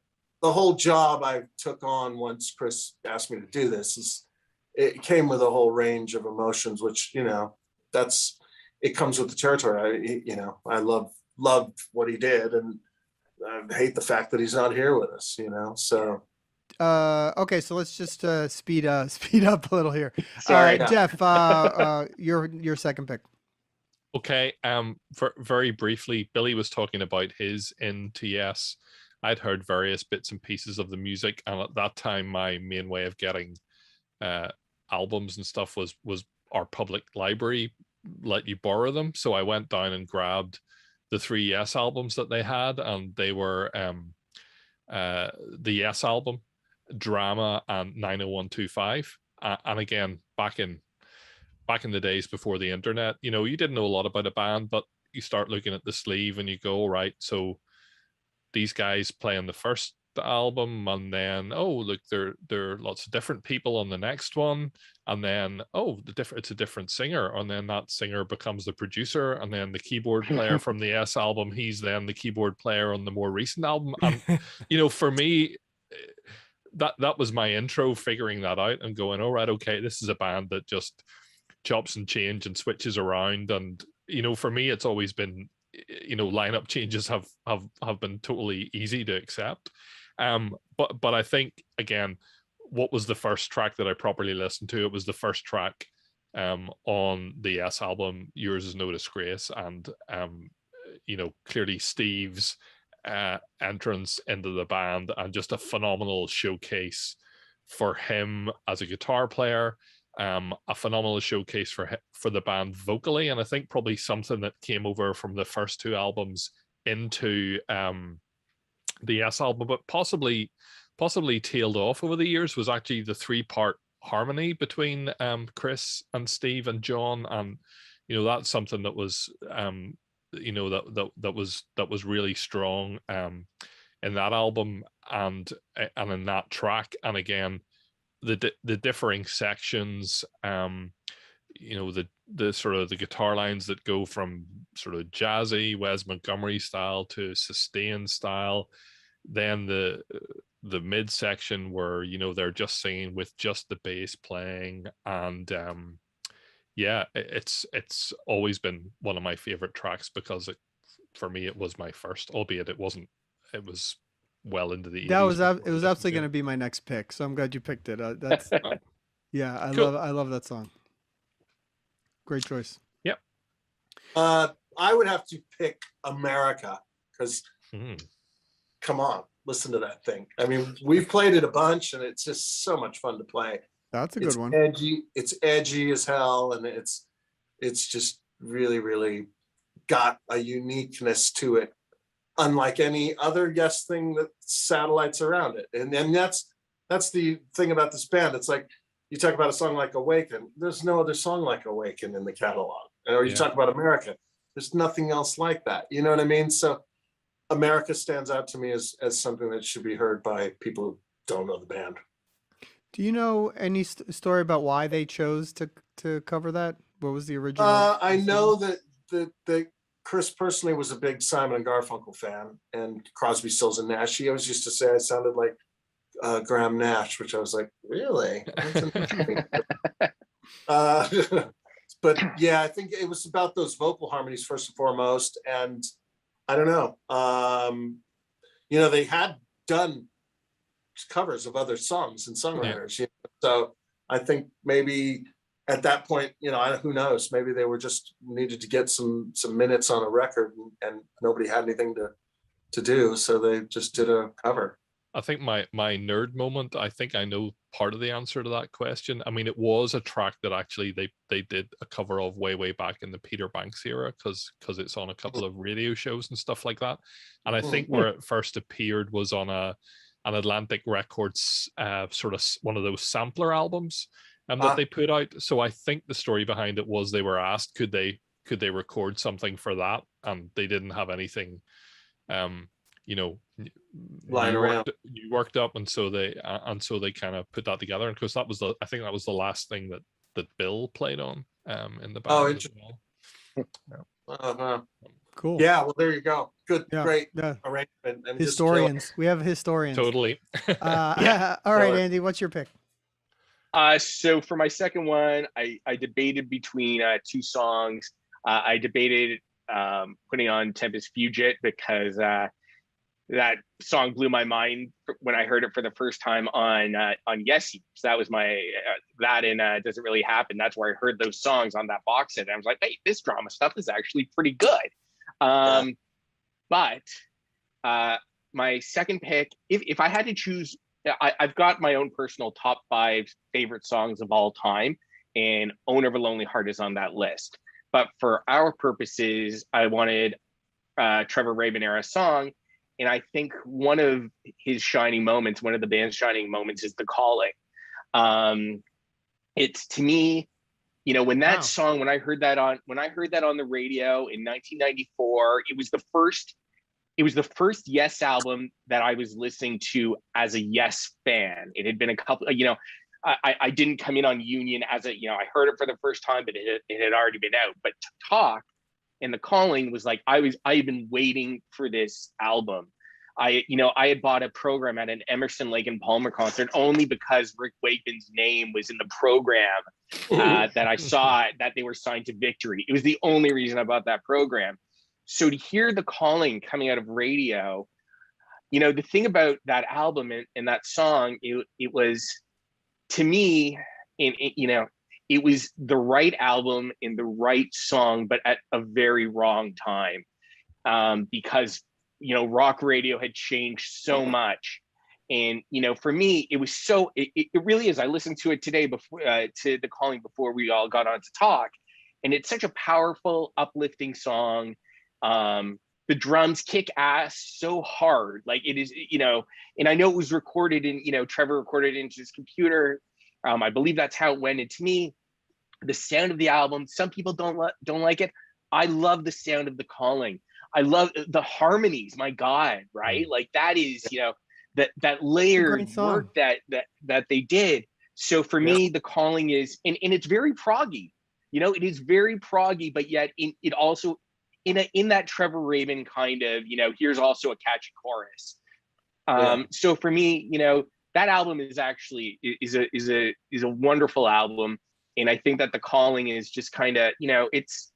the whole job I took on once Chris asked me to do this it came with a whole range of emotions, which, you know, it comes with the territory. I loved what he did, and I hate the fact that he's not here with us, you know? So. Okay, so let's just speed up a little here. Sorry. Jeff, your second pick. Okay. Very briefly, Billy was talking about his NTS. I'd heard various bits and pieces of the music, and at that time, my main way of getting albums and stuff was our public library let you borrow them. So I went down and grabbed the 3 Yes albums that they had, and they were the Yes album, Drama, and 90125. And again, back in the days before the internet, you know, you didn't know a lot about a band, but you start looking at the sleeve and you go, all right, so these guys play on the first album, and then look, there are lots of different people on the next one, and then it's a different singer, and then that singer becomes the producer, and then the keyboard player from the S album, he's then the keyboard player on the more recent album. And you know, for me, that was my intro, figuring that out and going, all right, okay, this is a band that just chops and change and switches around. And you know, for me, it's always been, you know, lineup changes have been totally easy to accept. But I think, again, what was the first track that I properly listened to? It was the first track on the Yes album, Yours Is No Disgrace. And you know, clearly Steve's entrance into the band, and just a phenomenal showcase for him as a guitar player, a phenomenal showcase for the band vocally, and I think probably something that came over from the first 2 albums into the Yes album, but possibly tailed off over the years, was actually the 3-part harmony between Chris and Steve and John. And you know, that's something that was you know, that was really strong in that album and in that track. And again, the differing sections, you know, the sort of the guitar lines that go from sort of jazzy Wes Montgomery style to sustained style, then the mid section where, you know, they're just singing with just the bass playing. And yeah, it's always been one of my favorite tracks, because for me it was my first, albeit it wasn't, it was well into the 80s. It was absolutely going to be my next pick, so I'm glad you picked it. That's yeah, I love that song. Great choice. Yep. I would have to pick America, because come on, listen to that thing. I mean, we've played it a bunch, and it's just so much fun to play. That's a good one. It's edgy as hell, and it's just really, really got a uniqueness to it, unlike any other Yes thing that satellites around it. And then that's the thing about this band. It's like, you talk about a song like Awaken, there's no other song like Awaken in the catalog. Or you talk about America, there's nothing else like that. You know what I mean? So America stands out to me as something that should be heard by people who don't know the band. Do you know any story about why they chose to cover that? What was the original? I know that Chris personally was a big Simon and Garfunkel fan, and Crosby, Stills and Nash. He always used to say I sounded like Graham Nash, which I was like, really? But yeah, I think it was about those vocal harmonies first and foremost. And I don't know, you know, they had done covers of other songs and songwriters. You know? So I think maybe at that point, who knows? Maybe they were just needed to get some minutes on a record, and nobody had anything to do, so they just did a cover. I think my nerd moment, I think I know part of the answer to that question. I mean, it was a track that actually they did a cover of way back in the Peter Banks era, because it's on a couple of radio shows and stuff like that. And I think where it first appeared was on an Atlantic Records sort of one of those sampler albums that they put out. So I think the story behind it was they were asked could they record something for that, and they didn't have anything lying around. You worked up, and so they kind of put that together. And because I think that was the last thing that Bill played on in the band. Oh, as well. Cool. Yeah, well, there you go. Good, great arrangement. And historians. We have historians. Totally. All right, Andy, what's your pick? So for my second one, I debated between two songs. I debated putting on Tempest Fugit because that song blew my mind when I heard it for the first time on Yesi. So that was my that and Doesn't Really Happen. That's where I heard those songs on that box set. And I was like, hey, this drama stuff is actually pretty good. But my second pick, if I had to choose, I've got my own personal top 5 favorite songs of all time, and Owner of a Lonely Heart is on that list. But for our purposes, I wanted Trevor Rabin era song. And I think one of his shining moments, one of the band's shining moments, is The Calling. It's, to me, when that song, when I heard that on the radio in 1994, it was the first Yes album that I was listening to as a Yes fan. It had been a couple, I didn't come in on Union as I heard it for the first time, but it had already been out. But Talk and The Calling was like, I had been waiting for this album. I had bought a program at an Emerson, Lake and Palmer concert only because Rick Wakeman's name was in the program that I saw that they were signed to Victory. It was the only reason I bought that program. So to hear The Calling coming out of radio, the thing about that album and that song, it was, to me, it was the right album in the right song, but at a very wrong time, because rock radio had changed so much. And for me, it was it really is. I listened to it today before to The Calling before we all got on to talk, and it's such a powerful, uplifting song. The drums kick ass so hard, like it is, and I know it was recorded in, Trevor recorded it into his computer. I believe that's how it went. And to me, the sound of the album, some people don't like it. I love the sound of The Calling. I love the harmonies. My God, right? Like that is, that layered work that they did. So for me, The Calling is, and it's very proggy. It is very proggy, but yet it also in that Trevor Rabin kind of, here's also a catchy chorus. So for me, that album is actually is a wonderful album, and I think that The Calling is just kind of, it's,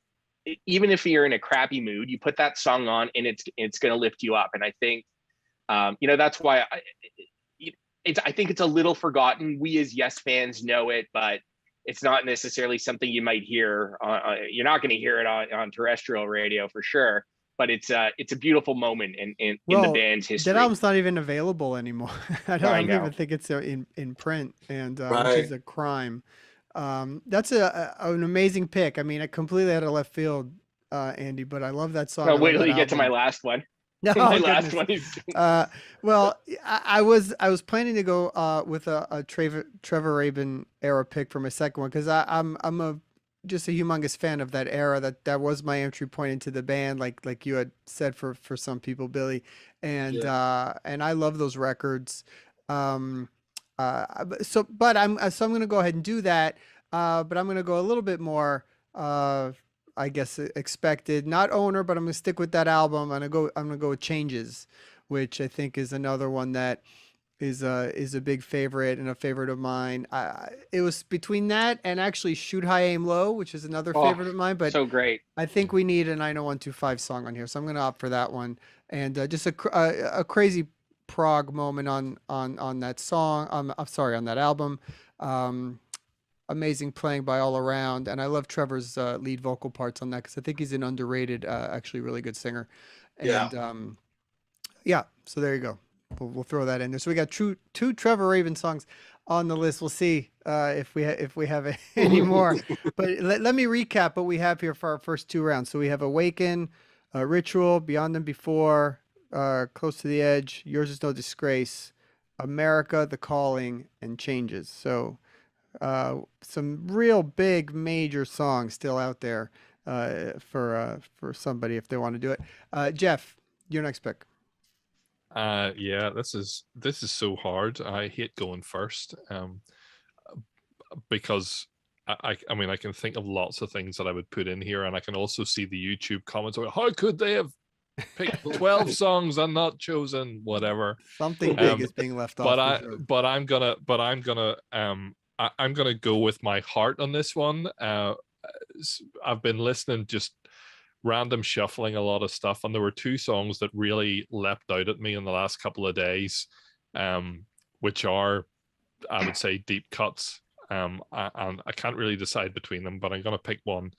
even if you're in a crappy mood, you put that song on and it's going to lift you up. And I think, that's why I think it's a little forgotten. We as Yes fans know it, but it's not necessarily something you might hear. You're not going to hear it on terrestrial radio for sure. But it's a beautiful moment in the band's history. That album's not even available anymore. I don't even think it's in print, and which is a crime. That's an amazing pick. I mean, I completely out of left field, Andy, but I love that song. No, wait till you get to my last one. No, my last one is. Well, I was planning to go with a Trevor Rabin era pick for my second one, because I'm just a humongous fan of that era. That was my entry point into the band, like you had said for some people, Billy, and I love those records. So I'm gonna go ahead and do that, but I'm gonna go a little bit more, I guess, expected, not Owner, but I'm gonna stick with that album. I'm gonna go with Changes, which I think is another one that is a big favorite and a favorite of mine. It was between that and actually Shoot High Aim Low, which is another favorite of mine, but so great. I think we need a 90125 song on here, so I'm gonna opt for that one. And just a crazy prog moment on that song. I'm sorry, on that album. amazing playing by all around. And I love Trevor's lead vocal parts on that because I think he's an underrated, actually really good singer. Yeah. And yeah, so there you go. We'll throw that in there. So we got two Trevor Raven songs on the list. We'll see if we have any more. But let me recap what we have here for our first two rounds. So we have Awaken, Ritual, Beyond and Before, Close to the Edge, Yours Is No Disgrace, America, The Calling, and Changes. So some real big major songs still out there for somebody if they want to do it. Jeff, your next pick. Yeah, this is so hard. I hate going first, because I mean I can think of lots of things that I would put in here, and I can also see the YouTube comments about how could they have picked 12 songs and not chosen whatever. Something big is being left off. I'm gonna go with my heart on this one. I've been listening, just random shuffling a lot of stuff, and there were two songs that really leapt out at me in the last couple of days, which are, I would say, deep cuts, and I can't really decide between them, but I'm going to pick one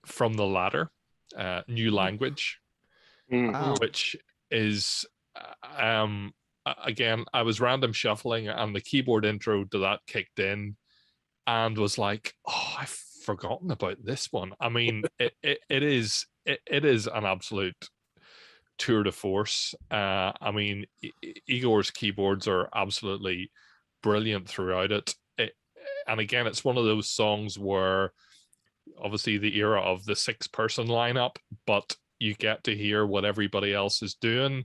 from the latter, New Language, Wow. which is again, I was random shuffling and the keyboard intro to that kicked in and was like, oh, I've forgotten about this one. I mean, it is an absolute tour de force. I mean, Igor's keyboards are absolutely brilliant throughout it. And again, it's one of those songs where obviously the era of the 6-person lineup, but you get to hear what everybody else is doing.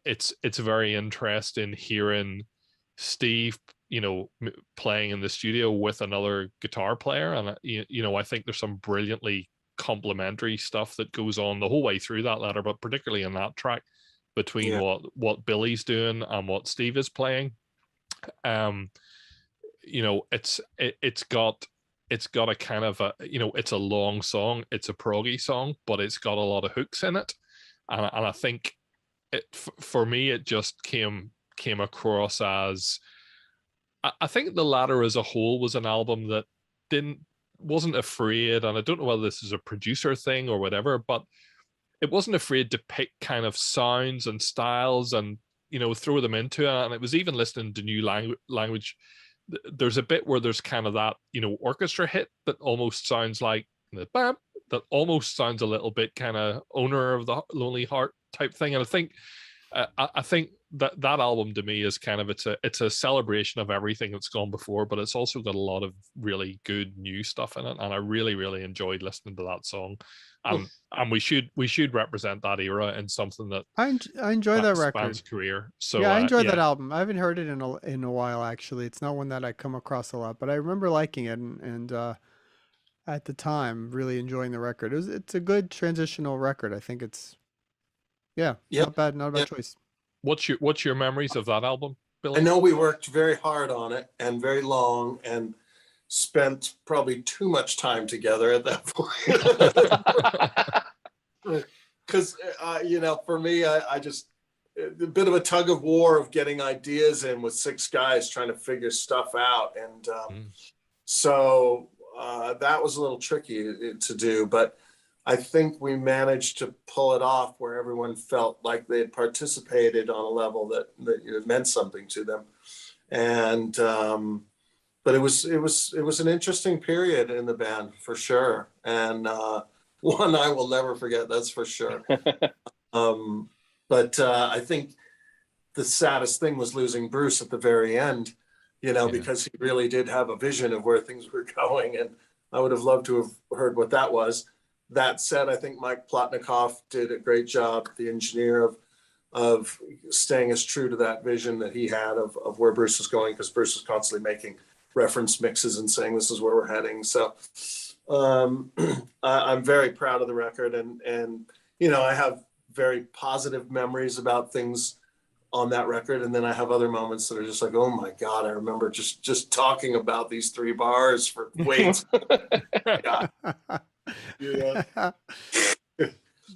It's very interesting hearing Steve, playing in the studio with another guitar player, and I think there's some brilliantly complementary stuff that goes on the whole way through that letter, but particularly in that track between what Billy's doing and what Steve is playing. It's got a kind of a, it's a long song, it's a proggy song, but it's got a lot of hooks in it, and I think for me it just came across as, I think the latter as a whole was an album that wasn't afraid, and I don't know whether this is a producer thing or whatever, but it wasn't afraid to pick kind of sounds and styles and throw them into it. And it was even listening to New Language. There's a bit where there's kind of that orchestra hit that almost sounds like the bam, that almost sounds a little bit kind of Owner of the Lonely Heart type thing. And I think that album to me is kind of, it's a celebration of everything that's gone before, but it's also got a lot of really good new stuff in it, and I really, really enjoyed listening to that song. And we should represent that era in something that I enjoy that spans record. career. So yeah, I enjoyed that album. I haven't heard it in a while actually. It's not one that I come across a lot, but I remember liking it and at the time really enjoying the record. It's a good transitional record. I think it's not bad choice. What's your memories of that album, Billy? I know we worked very hard on it and very long and spent probably too much time together at that point. Because, for me, I just, a bit of a tug of war of getting ideas in with 6 guys trying to figure stuff out. And so that was a little tricky to do, but I think we managed to pull it off where everyone felt like they had participated on a level that it meant something to them. And, but it was an interesting period in the band for sure. And one I will never forget, that's for sure. But I think the saddest thing was losing Bruce at the very end, because he really did have a vision of where things were going. And I would have loved to have heard what that was. That said, I think Mike Plotnikoff did a great job, the engineer, of staying as true to that vision that he had of where Bruce was going, because Bruce was constantly making reference mixes and saying this is where we're heading. So I'm very proud of the record, and I have very positive memories about things on that record, and then I have other moments that are just like, oh my God, I remember just talking about these 3 bars for wait.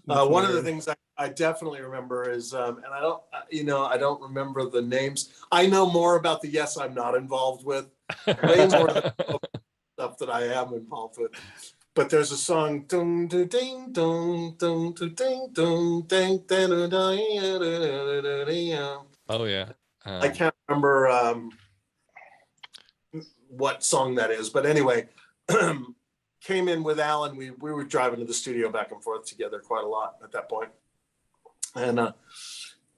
One of the things I definitely remember is, and I don't remember the names. I know more about the Yes I'm Not Involved With way more than stuff that I am involved with. But there's a song, dum ding ding dum dum ding dum ding ding. Oh yeah. I can't remember what song that is, but anyway, came in with Alan. We were driving to the studio back and forth together quite a lot at that point, and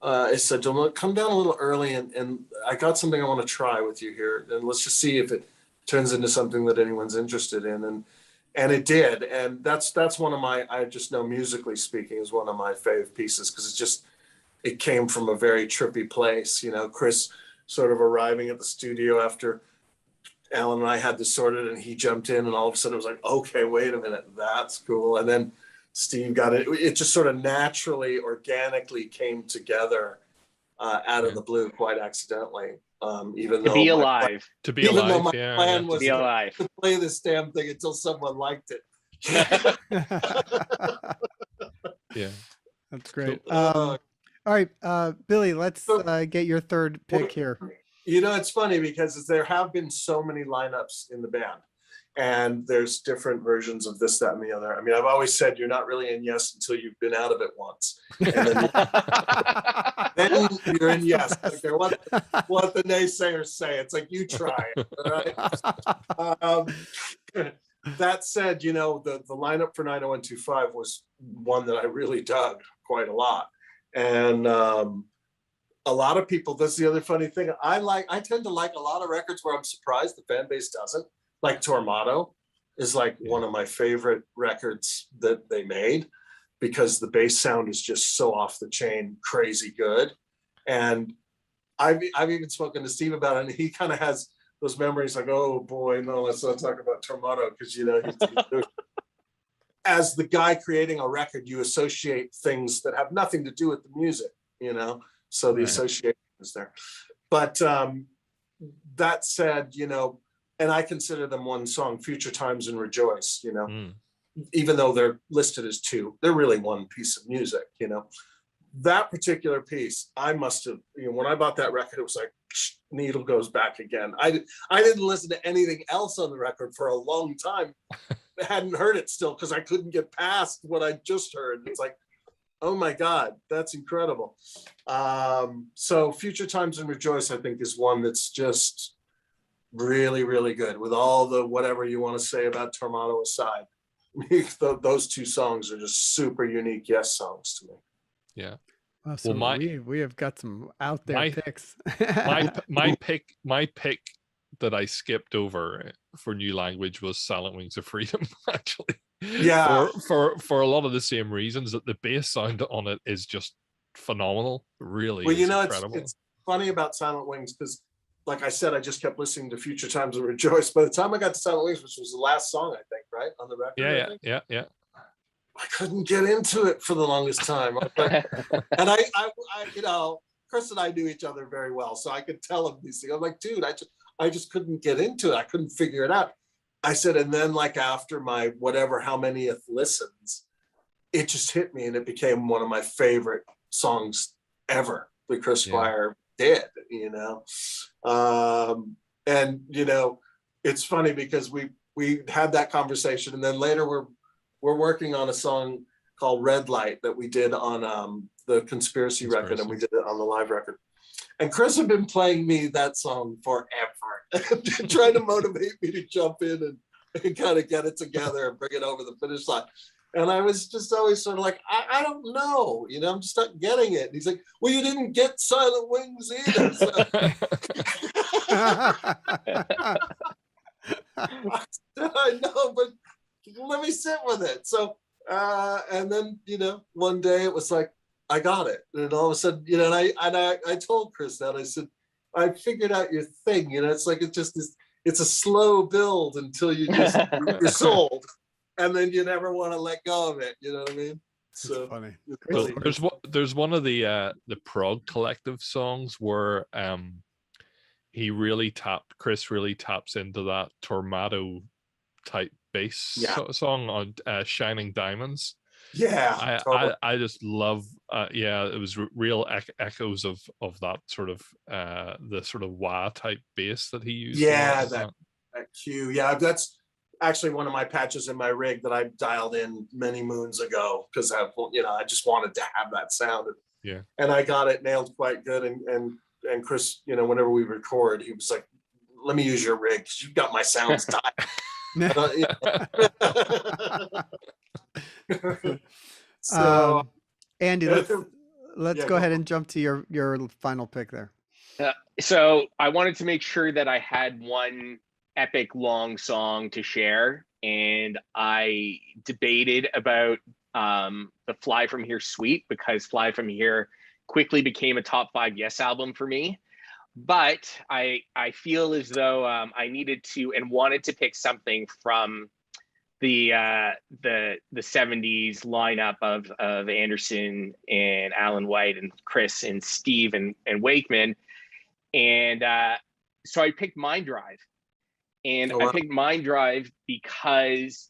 I said to him, "Come down a little early, and I got something I want to try with you here, and let's just see if it turns into something that anyone's interested in." And it did, and that's one of my, I just know musically speaking, is one of my fave pieces, because it came from a very trippy place. You know, Chris sort of arriving at the studio after Alan and I had this sorted, and he jumped in, and all of a sudden it was like, okay, wait a minute, that's cool. And then Steve got it. It just sort of naturally, organically came together out of the blue, quite accidentally. Even To though be alive. To be alive, my yeah. plan was To be alive. to play this damn thing until someone liked it. Yeah. That's great. Cool. All right, Billy, let's get your third pick here. You know, it's funny because there have been so many lineups in the band, and there's different versions of this, that, and the other. I mean, I've always said you're not really in Yes until you've been out of it once. And then you're in Yes. Okay, what the naysayers say. It's like, you try it, all right? That said, you know, the lineup for 90125 was one that I really dug quite a lot. And a lot of people, that's the other funny thing. I tend to like a lot of records where I'm surprised the fan base doesn't. Like Tormato is like one of my favorite records that they made, because the bass sound is just so off the chain, crazy good. And I've even spoken to Steve about it, and he kind of has those memories like, oh boy, no, let's not talk about Tormato, because, you know, as the guy creating a record, you associate things that have nothing to do with the music, you know? So the association is there. But that said, you know, and I consider them one song, Future Times and Rejoice, you know, even though they're listed as two, they're really one piece of music, you know. That particular piece, I must have, you know, when I bought that record, it was like, needle goes back again. I didn't listen to anything else on the record for a long time. I hadn't heard it still, because I couldn't get past what I just heard. It's like, oh my God, that's incredible. So Future Times and Rejoice, I think, is one that's just really, really good, with all the whatever you want to say about Tormato aside. Those two songs are just super unique Yes songs to me. Yeah. Well, so we have got some out there picks. my pick that I skipped over for New Language was Silent Wings of Freedom, actually. Yeah. For a lot of the same reasons, that the bass sound on it is just phenomenal. Really, well, you know, incredible. It's funny about Silent Wings, because, like I said, I just kept listening to Future Times and Rejoice. By the time I got to Silent Wings, which was the last song, I think, right, on the record. Yeah. I couldn't get into it for the longest time. And I, you know, Chris and I knew each other very well, so I could tell him these things. I'm like, dude, I just couldn't get into it. I couldn't figure it out. I said, and then like after my whatever, how manyth listens, it just hit me, and it became one of my favorite songs ever that Chris Squire did, you know. And, you know, it's funny because we had that conversation, and then later we're working on a song called Red Light that we did on the Conspiracy record, and we did it on the live record. And Chris had been playing me that song forever, trying to motivate me to jump in and kind of get it together and bring it over the finish line. And I was just always sort of like, I don't know, you know, I'm just not getting it. And he's like, well, you didn't get Silent Wings either. So. I know, but let me sit with it. So, and then, you know, one day it was like, I got it. And all of a sudden, you know, and I told Chris that, I said, I figured out your thing. You know, it's like, it's a slow build until you're sold. And then you never want to let go of it. You know what I mean? So funny. Really, there's one of the Prog Collective songs where Chris really taps into that Tormato type bass song on Shining Diamonds. Yeah, totally. I just love yeah, it was real echoes of that sort of the sort of wah type bass that he used a lot Yeah, with that. that cue. Yeah, that's actually one of my patches in my rig that I dialed in many moons ago because I just wanted to have that sound. Yeah. And I got it nailed quite good. And Chris, whenever we record, he was like, "Let me use your rig because you've got my sounds dialed." So Andy, let's yeah, go go. ahead and jump to your final pick there. So I wanted to make sure that I had one epic long song to share, and I debated about the Fly From Here suite, because Fly From Here quickly became a top 5 Yes album for me. But I feel as though I needed to and wanted to pick something from the 70s lineup of Anderson and Alan White and Chris and Steve and Wakeman. And so I picked Mind Drive. And Oh, I wow. picked Mind Drive because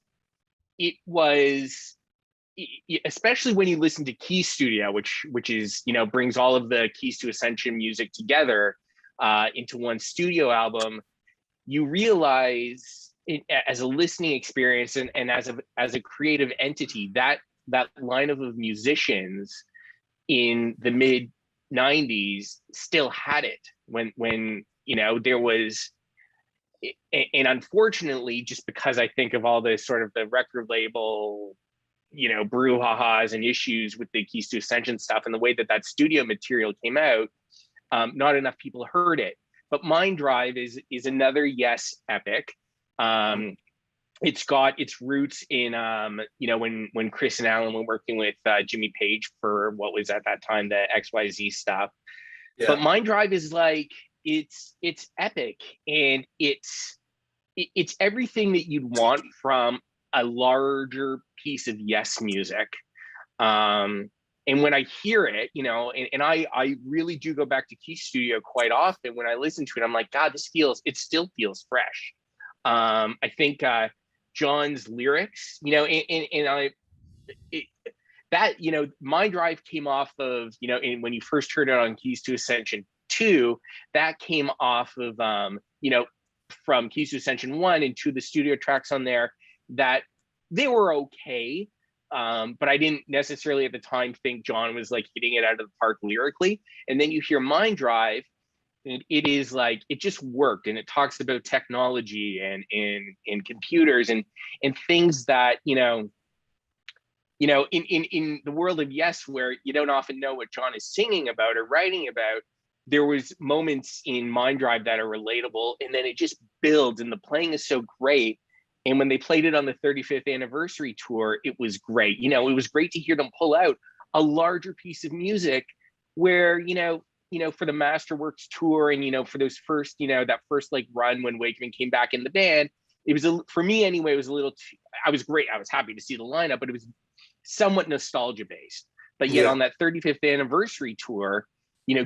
it was, especially when you listen to Key Studio, which is, brings all of the Keys to Ascension music together into one studio album, you realize as a listening experience and as a creative entity, that lineup of musicians in the mid 90s still had it when there was. And unfortunately, just because I think of all this sort of the record label, brouhahas and issues with the Keys to Ascension stuff and the way that studio material came out, not enough people heard it. But Mind Drive is another Yes epic. It's got its roots in when Chris and Alan were working with Jimmy Page for what was at that time the XYZ stuff. Yeah. But Mind Drive is like it's epic, and it's everything that you'd want from a larger piece of Yes music. And when I hear it, and I really do go back to Key Studio quite often. When I listen to it, I'm like, God, it still feels fresh. I think John's lyrics, Mind Drive came off of, when you first heard it on Keys to Ascension 2, that came off of, from Keys to Ascension 1 and 2, the studio tracks on there, that they were okay. But I didn't necessarily at the time think John was like hitting it out of the park lyrically. And then you hear Mind Drive, and it is like, it just worked. And it talks about technology and computers and things that, in the world of Yes, where you don't often know what John is singing about or writing about, there was moments in Mind Drive that are relatable, and then it just builds, and the playing is so great. And when they played it on the 35th anniversary tour, it was great. It was great to hear them pull out a larger piece of music where, for the Masterworks tour and, for those first, that first like run when Wakeman came back in the band, it was, for me anyway, it was a little, I was happy to see the lineup, but it was somewhat nostalgia based. But yet on that 35th anniversary tour,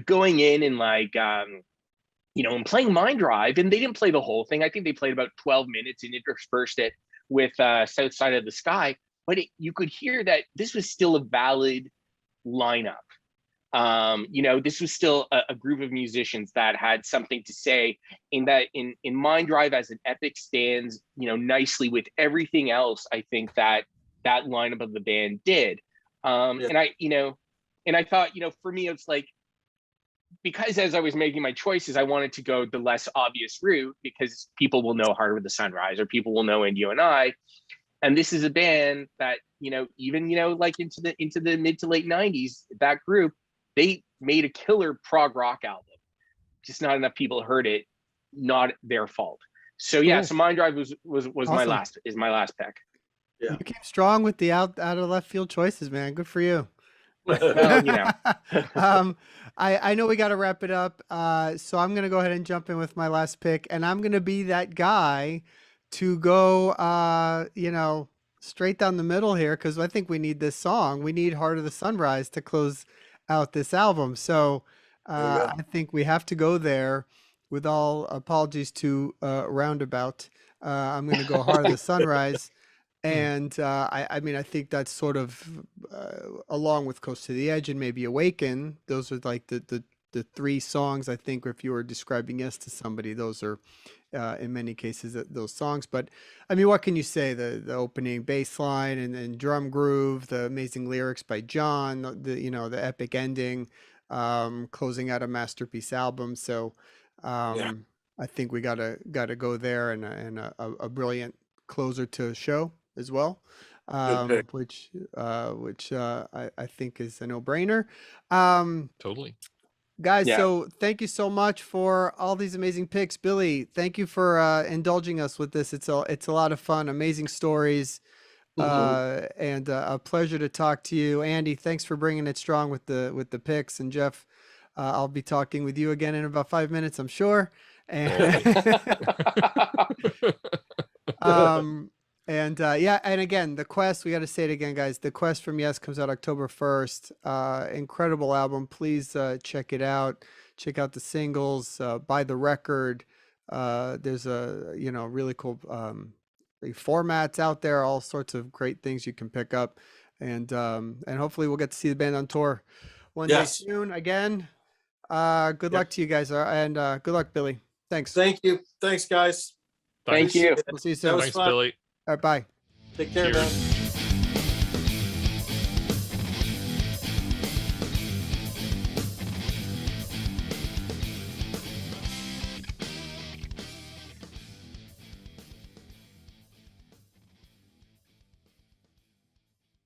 going in and like, and playing Mind Drive, and they didn't play the whole thing. I think they played about 12 minutes and interspersed it with South Side of the Sky. But you could hear that this was still a valid lineup. This was still a group of musicians that had something to say, in that in Mind Drive as an epic stands, nicely with everything else I think that lineup of the band did. And I thought, for me, it's like, because as I was making my choices, I wanted to go the less obvious route, because people will know Harder with the Sunrise, or people will know And You and I. And this is a band that, even, like into the mid to late 90s, that group, they made a killer prog rock album. Just not enough people heard it. Not their fault. So yeah, so Mind Drive was awesome. my last pick. Yeah. You came strong with the out of left field choices, man. Good for you. Well, I know we got to wrap it up. So I'm going to go ahead and jump in with my last pick, and I'm going to be that guy to go, straight down the middle here, because I think we need this song. We need Heart of the Sunrise to close out this album. So I think we have to go there. With all apologies to Roundabout, I'm going to go Heart of the Sunrise. And I mean, I think that's sort of along with Coast to the Edge and maybe Awaken. Those are like the three songs, I think, if you were describing Yes to somebody, those are in many cases those songs. But I mean, what can you say? The opening bass line and drum groove, the amazing lyrics by John, the epic ending, closing out a masterpiece album. So Yeah, I think we gotta go there, and a brilliant closer to a show as well, good pick. which I think is a no-brainer. Um, Totally. Guys, Yeah. so thank you so much for all these amazing picks. Billy, thank you for indulging us with this. It's a lot of fun, amazing stories, and a pleasure to talk to you. Andy, thanks for bringing it strong with the picks. And Jeff, I'll be talking with you again in about 5 minutes, I'm sure. And um, and yeah, and again, the Quest, we got to say it again, guys. The Quest from Yes comes out October 1st. Incredible album. Please check it out. Check out the singles, buy the record. There's a, really cool formats out there, all sorts of great things you can pick up. And hopefully we'll get to see the band on tour one day Yes. soon again. Good Yep. luck to you guys, and good luck, Billy. Thanks. Thank you. Thanks, guys. Thank you. We'll see you That soon. was Thanks, fun. Billy. All right, bye. Take care, Cheers. man.